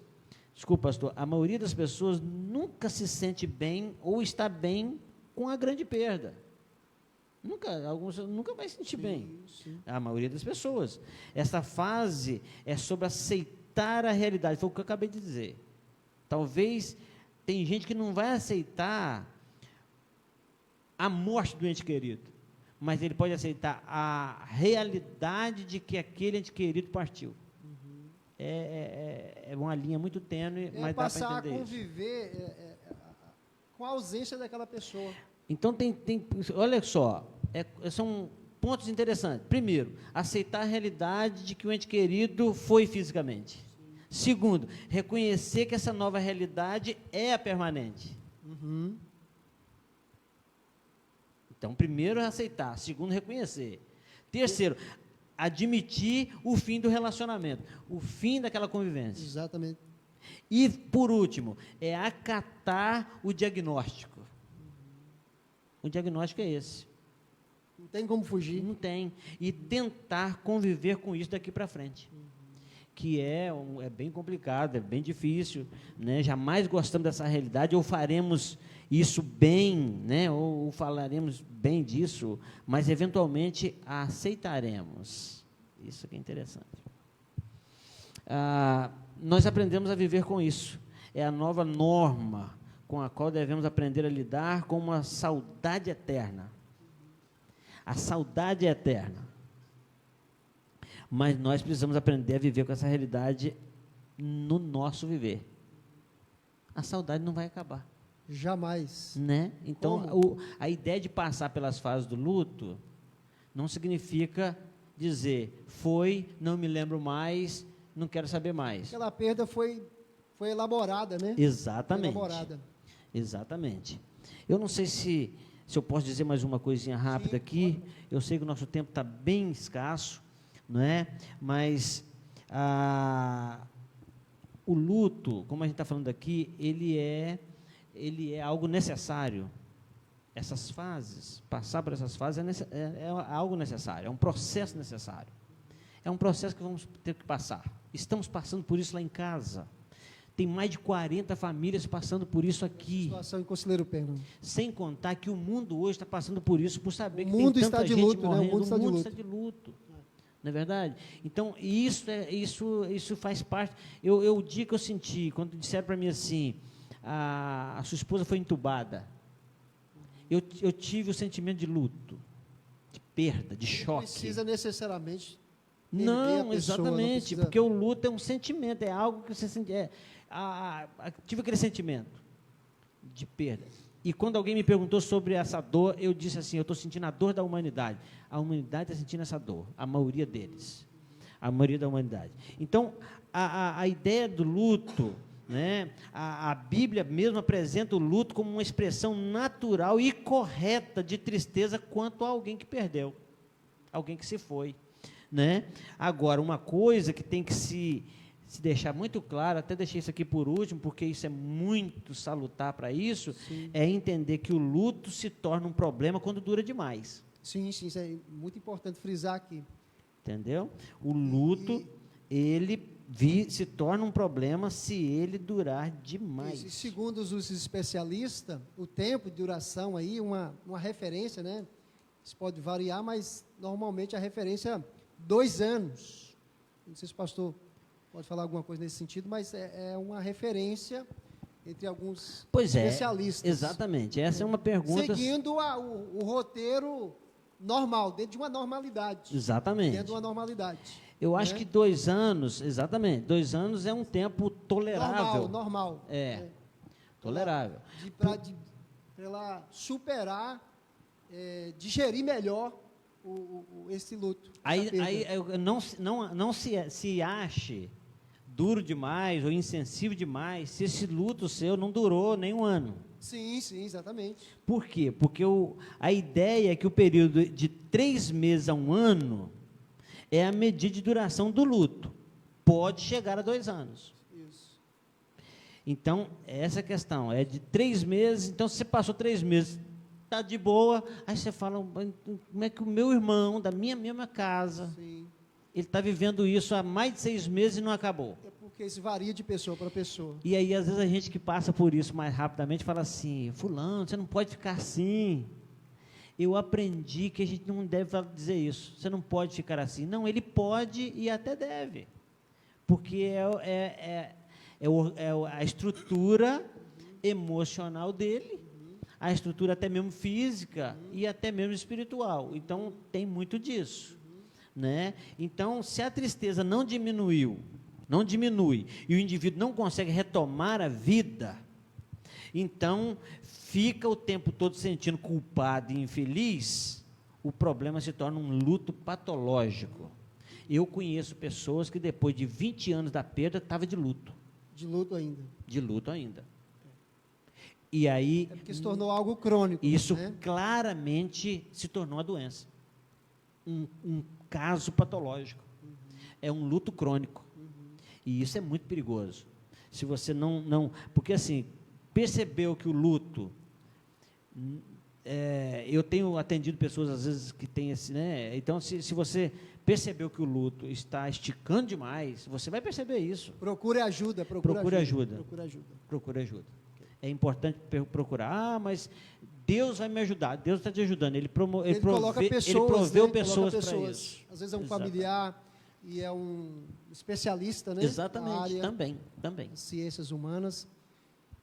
B: desculpa, pastor, a maioria das pessoas nunca se sente bem ou está bem com a grande perda. Alguns nunca vai se sentir bem. Sim. A maioria das pessoas. Essa fase é sobre aceitar a realidade. Foi o que eu acabei de dizer. Talvez tem gente que não vai aceitar a morte do ente querido, mas ele pode aceitar a realidade de que aquele ente querido partiu. Uhum. É uma linha muito tênue, mas dá para entender isso.
A: Passar a conviver com a ausência daquela pessoa.
B: Então, olha só, são pontos interessantes. Primeiro, aceitar a realidade de que o ente querido foi fisicamente. Sim. Segundo, reconhecer que essa nova realidade é a permanente. Uhum. Então, primeiro é aceitar, segundo, reconhecer. Terceiro, admitir o fim do relacionamento, o fim daquela convivência.
A: Exatamente.
B: E, por último, é acatar o diagnóstico. O diagnóstico é esse.
A: Não tem como fugir.
B: Não tem. E tentar conviver com isso daqui para frente. Que é bem complicado, é bem difícil, né? Jamais gostamos dessa realidade, ou faremos isso bem, né? Ou falaremos bem disso, mas eventualmente aceitaremos. Isso que é interessante. Nós aprendemos a viver com isso. É a nova norma com a qual devemos aprender a lidar com uma saudade eterna. A saudade é eterna. Mas nós precisamos aprender a viver com essa realidade no nosso viver. A saudade não vai acabar.
A: Jamais.
B: Né? Então, a ideia de passar pelas fases do luto não significa dizer, não me lembro mais, não quero saber mais.
A: Aquela perda foi elaborada, né?
B: Exatamente.
A: Foi elaborada.
B: Exatamente. Eu não sei se eu posso dizer mais uma coisinha rápida aqui. Eu sei que o nosso tempo está bem escasso, não é? Mas o luto, como a gente está falando aqui, ele é algo necessário. Essas fases, passar por essas fases é algo necessário, é um processo necessário. É um processo que vamos ter que passar. Estamos passando por isso lá em casa. Tem mais de 40 famílias passando por isso aqui.
A: Situação em Conselheiro Pena.
B: Sem contar que o mundo hoje está passando por isso, por saber que
A: tem
B: tanta gente morrendo.
A: Né? O mundo
B: está de luto. Não é verdade? Então, isso faz parte. O dia que eu senti, quando disseram para mim assim, a sua esposa foi entubada, eu tive o sentimento de luto, de perda, de choque.
A: Não precisa necessariamente.
B: Não, exatamente, porque o luto é um sentimento, é algo que você sente. Tive aquele sentimento de perda. E quando alguém me perguntou sobre essa dor, eu disse assim, eu estou sentindo a dor da humanidade. A humanidade está sentindo essa dor, a maioria deles. A maioria da humanidade. Então, a ideia do luto, né, a Bíblia mesmo apresenta o luto como uma expressão natural e correta de tristeza quanto a alguém que perdeu, alguém que se foi. Né? Agora, uma coisa que tem que se deixar muito claro, até deixei isso aqui por último, porque isso é muito salutar para isso, sim, é entender que o luto se torna um problema quando dura demais.
A: Sim, isso é muito importante frisar aqui.
B: Entendeu? O luto, ele se torna um problema se ele durar demais.
A: E segundo os especialistas, o tempo de duração aí, uma referência, né? Isso pode variar, mas normalmente a referência é 2 anos. Não sei se o pastor pode falar alguma coisa nesse sentido, mas é uma referência entre alguns especialistas.
B: Exatamente. Essa é uma pergunta.
A: Seguindo o roteiro normal, dentro de uma normalidade.
B: Exatamente.
A: Dentro de uma normalidade.
B: Eu acho que 2 anos, exatamente, 2 anos é um tempo tolerável.
A: Normal.
B: Tolerável.
A: Para ela superar, digerir melhor esse luto.
B: Aí não se ache duro demais ou insensível demais se esse luto seu não durou nem 1 ano.
A: Sim, exatamente.
B: Por quê? Porque a ideia é que o período de 3 meses a 1 ano é a medida de duração do luto. Pode chegar a 2 anos.
A: Isso.
B: Então, essa questão é de 3 meses. Então, se você passou 3 meses, está de boa, aí você fala, como é que o meu irmão, da minha mesma casa,
A: Sim.
B: ele está vivendo isso há mais de 6 meses e não acabou.
A: É porque isso varia de pessoa para pessoa.
B: E aí, às vezes, a gente que passa por isso mais rapidamente fala assim, fulano, você não pode ficar assim. Eu aprendi que a gente não deve dizer isso. Você não pode ficar assim. Não, ele pode e até deve. Porque é a estrutura emocional dele, a estrutura até mesmo física e até mesmo espiritual. Então, tem muito disso. Né? Então, se a tristeza não diminui, e o indivíduo não consegue retomar a vida, então fica o tempo todo sentindo culpado e infeliz, o problema se torna um luto patológico. Eu conheço pessoas que depois de 20 anos da perda, estavam de luto.
A: De luto ainda.
B: De luto ainda. E aí...
A: É porque se tornou algo crônico.
B: Isso,
A: né?
B: Claramente se tornou uma doença. Um caso patológico. É um luto crônico. E isso é muito perigoso. Se você não... Porque assim, percebeu que o luto... eu tenho atendido pessoas, às vezes, que têm esse... Né? Então, se você percebeu que o luto está esticando demais, você vai perceber isso.
A: Procure ajuda.
B: Procure ajuda.
A: Procure ajuda.
B: É importante procurar. Mas Deus vai me ajudar. Deus está te ajudando. Ele
A: coloca pessoas,
B: ele proveu
A: né?
B: pessoas para isso.
A: Às vezes é um familiar e é um especialista, né?
B: Exatamente.
A: Na área
B: Também.
A: de ciências humanas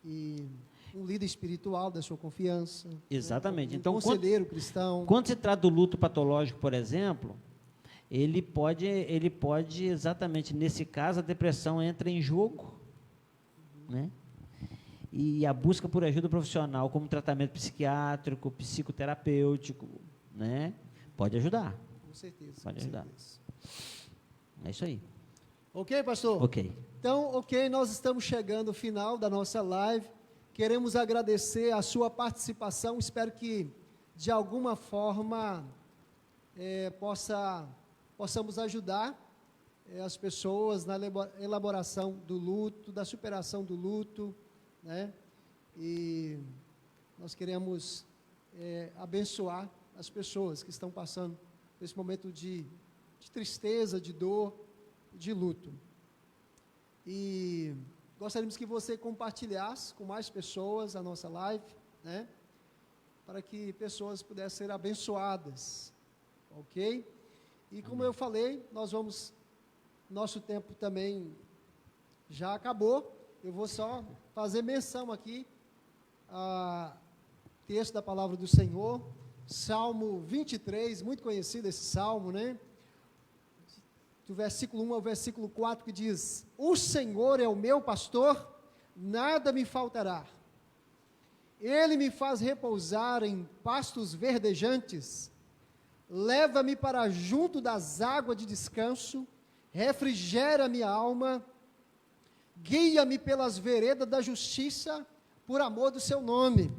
A: e um líder espiritual da sua confiança.
B: Exatamente.
A: Um
B: Então,
A: conselheiro cristão.
B: Quando se trata do luto patológico, por exemplo, ele pode exatamente, nesse caso, a depressão entra em jogo, né? E a busca por ajuda profissional, como tratamento psiquiátrico, psicoterapêutico, né? Pode ajudar.
A: Com certeza.
B: Pode ajudar. É isso aí.
A: Ok, pastor?
B: Ok.
A: Então, nós estamos chegando ao final da nossa live. Queremos agradecer a sua participação. Espero que, de alguma forma, possamos ajudar as pessoas na elaboração do luto, da superação do luto, né? E nós queremos abençoar as pessoas que estão passando por esse momento de tristeza, de dor, de luto. E gostaríamos que você compartilhasse com mais pessoas a nossa live, né? Para que pessoas pudessem ser abençoadas, ok? E como eu falei, nosso tempo também já acabou. Eu vou só fazer menção aqui a texto da palavra do Senhor, Salmo 23, muito conhecido esse salmo, né? Do versículo 1 ao versículo 4, que diz: O Senhor é o meu pastor, nada me faltará. Ele me faz repousar em pastos verdejantes, leva-me para junto das águas de descanso, refrigera minha alma, guia-me pelas veredas da justiça, por amor do seu nome.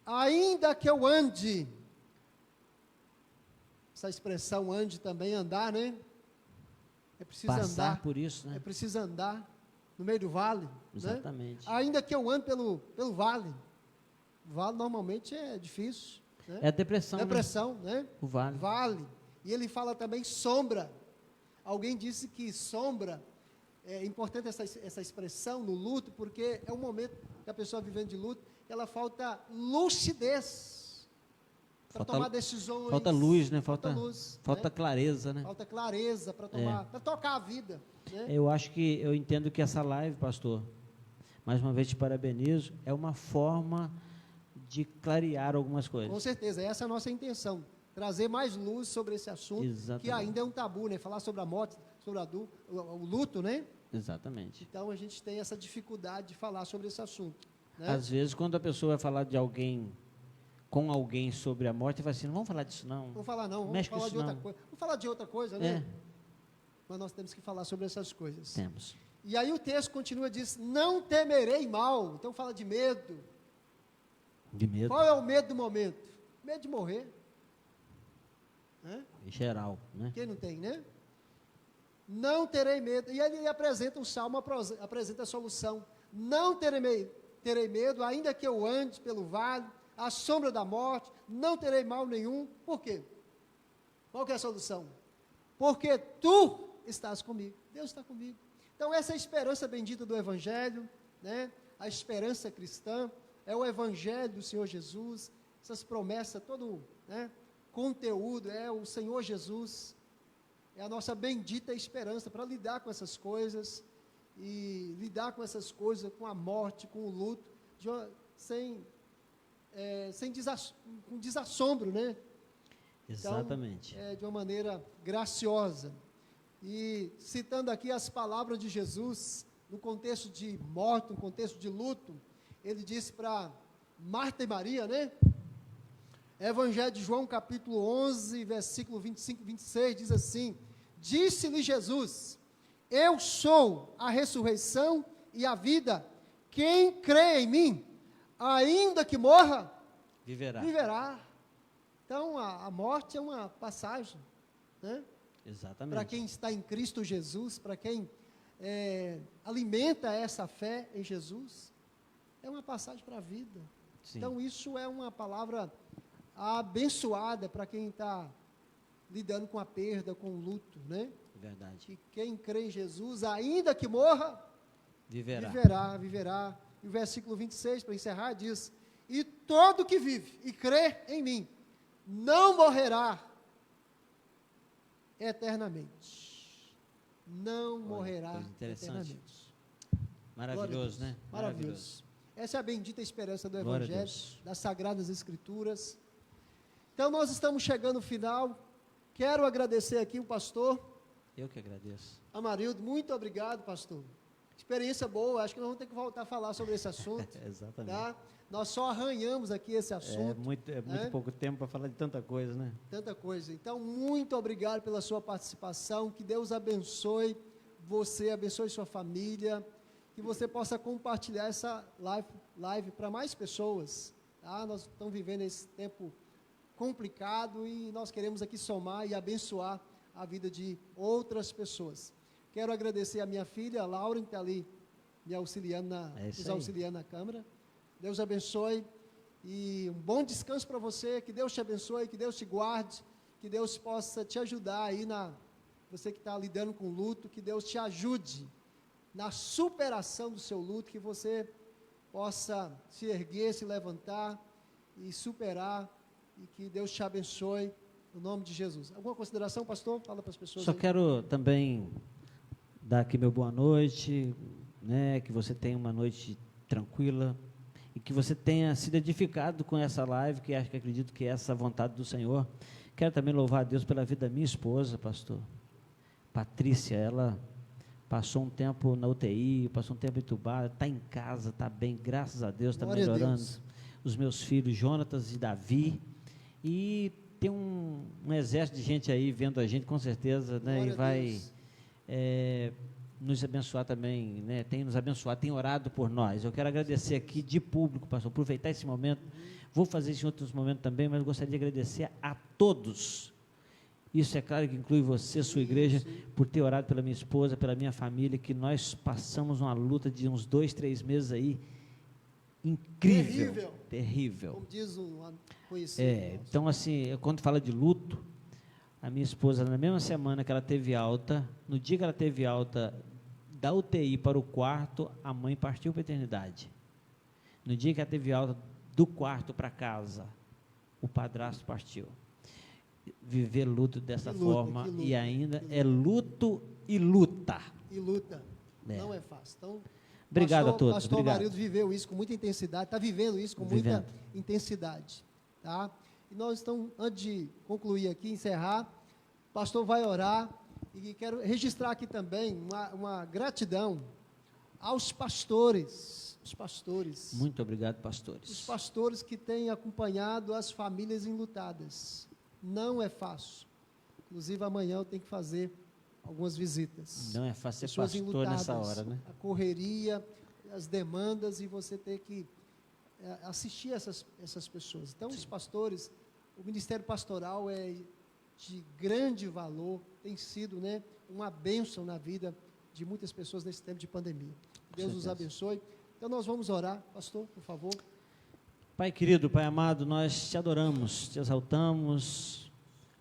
A: Ainda que eu ande, essa expressão ande também, andar, né? É preciso
B: Passar
A: andar
B: por isso, né?
A: É preciso andar no meio do vale.
B: Exatamente.
A: Né? Ainda que eu ande pelo vale. O vale normalmente é difícil. Né?
B: É a depressão.
A: Depressão, né?
B: O vale.
A: Vale. E ele fala também sombra. Alguém disse que sombra é importante essa expressão no luto, porque é um momento que a pessoa vivendo de luto, ela falta lucidez para tomar decisões.
B: Falta luz, né? Falta
A: luz,
B: falta clareza, né?
A: Falta clareza para tomar, para tocar a vida. Né?
B: Eu entendo que essa live, pastor, mais uma vez te parabenizo, é uma forma de clarear algumas coisas.
A: Com certeza, essa é a nossa intenção, trazer mais luz sobre esse assunto,
B: Exatamente.
A: que ainda é um tabu, né? Falar sobre a morte, sobre o luto, né?
B: Exatamente.
A: Então a gente tem essa dificuldade de falar sobre esse assunto. Né?
B: Às vezes, quando a pessoa vai falar de alguém, com alguém sobre a morte, vai assim, não vamos falar disso não.
A: Vamos falar não, vamos
B: Mexe
A: falar
B: com
A: de
B: isso
A: outra
B: não.
A: coisa. Vamos falar de outra coisa, né? Mas nós temos que falar sobre essas coisas.
B: Temos.
A: E aí o texto continua, diz, não temerei mal. Então fala de medo.
B: De medo.
A: Qual é o medo do momento? Medo de morrer. Né?
B: Em geral, né?
A: Quem não tem, né? Não terei medo. E ele apresenta o salmo, apresenta a solução. Não terei medo, ainda que eu ande pelo vale, à sombra da morte, não terei mal nenhum. Por quê? Qual que é a solução? Porque tu estás comigo. Deus está comigo. Então essa é a esperança bendita do Evangelho, né? A esperança cristã é o Evangelho do Senhor Jesus, essas promessas, todo, né, conteúdo é o Senhor Jesus, é a nossa bendita esperança para lidar com essas coisas, e lidar com essas coisas, com a morte, com o luto, com desassombro, né?
B: Exatamente.
A: Então, de uma maneira graciosa. E citando aqui as palavras de Jesus, no contexto de morte, no contexto de luto, ele disse para Marta e Maria, né? Evangelho de João, capítulo 11, versículo 25 e 26, diz assim: disse-lhe Jesus, eu sou a ressurreição e a vida, quem crê em mim, ainda que morra, viverá. Então, a morte é uma passagem, né?
B: Exatamente.
A: Para quem está em Cristo Jesus, para quem alimenta essa fé em Jesus, é uma passagem para a vida.
B: Sim.
A: Então, isso é uma palavra abençoada para quem está lidando com a perda, com o luto, né?
B: Verdade.
A: Que quem crê em Jesus, ainda que morra, viverá. E o versículo 26, para encerrar, diz: e todo que vive e crê em mim, não morrerá eternamente. Não morrerá eternamente.
B: Maravilhoso, né?
A: Maravilhoso. Essa é a bendita esperança do
B: Glória
A: Evangelho, das Sagradas Escrituras. Então, nós estamos chegando ao final. Quero agradecer aqui o pastor.
B: Eu que agradeço.
A: Amarildo, muito obrigado, pastor. Experiência boa, acho que nós vamos ter que voltar a falar sobre esse assunto.
B: Exatamente.
A: Tá? Nós só arranhamos aqui esse assunto.
B: É muito pouco tempo para falar de tanta coisa, né?
A: Tanta coisa. Então, muito obrigado pela sua participação. Que Deus abençoe você, abençoe sua família. Que você possa compartilhar essa live para mais pessoas. Tá? Nós estamos vivendo esse tempo complicado e nós queremos aqui somar e abençoar a vida de outras pessoas. Quero agradecer a minha filha, a Laura, que está ali me auxiliando nos auxiliando na câmara. Deus abençoe e um bom descanso para você, que Deus te abençoe, que Deus te guarde, que Deus possa te ajudar aí você que está lidando com luto, que Deus te ajude na superação do seu luto, que você possa se erguer, se levantar e superar, e que Deus te abençoe, no nome de Jesus. Alguma consideração, pastor? Fala para as pessoas.
B: Só
A: aí.
B: quero também dar aqui meu boa noite, né, que você tenha uma noite tranquila, e que você tenha sido edificado com essa live, que acredito que é essa a vontade do Senhor. Quero também louvar a Deus pela vida da minha esposa, pastor Patrícia. Ela passou um tempo na UTI, passou um tempo entubada, está em casa, está bem, graças a Deus, está melhorando. Os meus filhos, Jonatas e Davi, e tem um exército de gente aí vendo a gente, com certeza, né, e vai nos abençoar também, né, tem nos abençoado, tem orado por nós. Eu quero agradecer aqui de público, pastor, aproveitar esse momento, vou fazer isso em outros momentos também, mas gostaria de agradecer a todos. Isso é claro que inclui você, sua igreja, por ter orado pela minha esposa, pela minha família, que nós passamos uma luta de uns 2, 3 meses aí, incrível, terrível.
A: Como diz um conhecido.
B: Então assim, quando fala de luto, a minha esposa, na mesma semana que ela teve alta, no dia que ela teve alta da UTI para o quarto, a mãe partiu para a eternidade. No dia que ela teve alta do quarto para casa, o padrasto partiu. Viver luto dessa forma e ainda é luto e luta.
A: E luta.
B: É.
A: Não é fácil. Então,
B: Obrigado a todos.
A: Pastor
B: Obrigado.
A: Amarildo viveu isso com muita intensidade, está vivendo isso com muita intensidade. Tá? E nós estamos, antes de concluir aqui, encerrar, o pastor vai orar e quero registrar aqui também uma gratidão aos pastores. Os pastores.
B: Muito obrigado, pastores.
A: Os pastores que têm acompanhado as famílias enlutadas. Não é fácil. Inclusive, amanhã eu tenho que fazer algumas visitas.
B: Não é fácil ser
A: Pessoas
B: pastor
A: enlutadas,
B: nessa hora, né?
A: A correria, as demandas, e você ter que assistir essas pessoas. Então, os pastores, o ministério pastoral é de grande valor, tem sido, né, uma bênção na vida de muitas pessoas nesse tempo de pandemia. Deus os abençoe. Então, nós vamos orar. Pastor, por favor.
B: Pai querido, Pai amado, nós te adoramos, te exaltamos,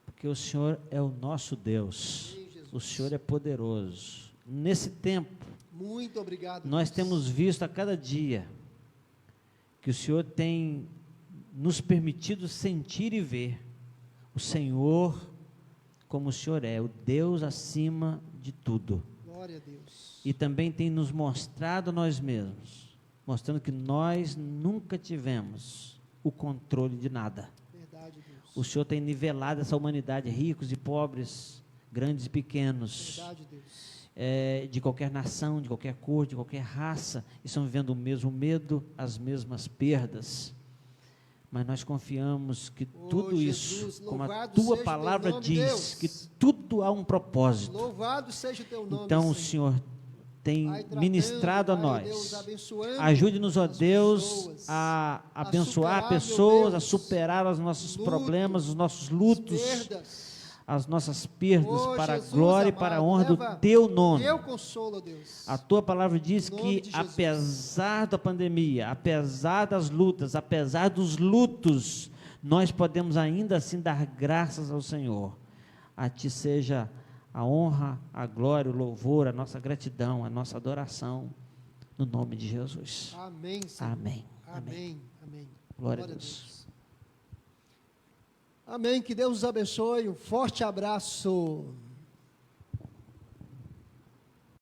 B: porque o Senhor é o nosso Deus. O Senhor é poderoso. Nesse tempo,
A: muito obrigado,
B: nós
A: Deus.
B: temos visto a cada dia que o Senhor tem nos permitido sentir e ver o Senhor como o Senhor é, o Deus acima de tudo.
A: Glória a Deus.
B: E também tem nos mostrado a nós mesmos, mostrando que nós nunca tivemos o controle de nada.
A: Verdade, Deus.
B: O Senhor tem nivelado essa humanidade, ricos e pobres, grandes e pequenos,
A: Verdade, Deus.
B: De qualquer nação, de qualquer cor, de qualquer raça, estão vivendo o mesmo medo, as mesmas perdas. Mas nós confiamos que tudo
A: Jesus,
B: isso, como a
A: louvado
B: tua
A: seja o
B: palavra
A: teu nome,
B: diz,
A: Deus.
B: que tudo há um propósito.
A: Louvado seja o teu nome,
B: Então o Senhor tem
A: Vai tratando,
B: ministrado a
A: vai, Deus,
B: nós.
A: abençoando
B: Abençoe-nos, ó
A: as
B: Deus,
A: pessoas,
B: a
A: a
B: abençoar
A: superar, meu
B: pessoas,
A: Deus,
B: a superar os nossos
A: luto,
B: problemas, os nossos lutos,
A: perdas.
B: as nossas perdas,
A: Oh,
B: para
A: Jesus
B: a glória
A: amado,
B: e para a honra do
A: leva
B: teu nome.
A: Teu consolo, Deus.
B: A tua palavra diz
A: Em nome
B: que,
A: de Jesus.
B: apesar da pandemia, apesar das lutas, apesar dos lutos, nós podemos ainda assim dar graças ao Senhor. A ti seja a honra, a glória, o louvor, a nossa gratidão, a nossa adoração, no nome de Jesus.
A: Amém, Senhor.
B: Amém.
A: Amém. Amém.
B: Glória a Deus.
A: Amém. Que Deus os abençoe. Um forte abraço.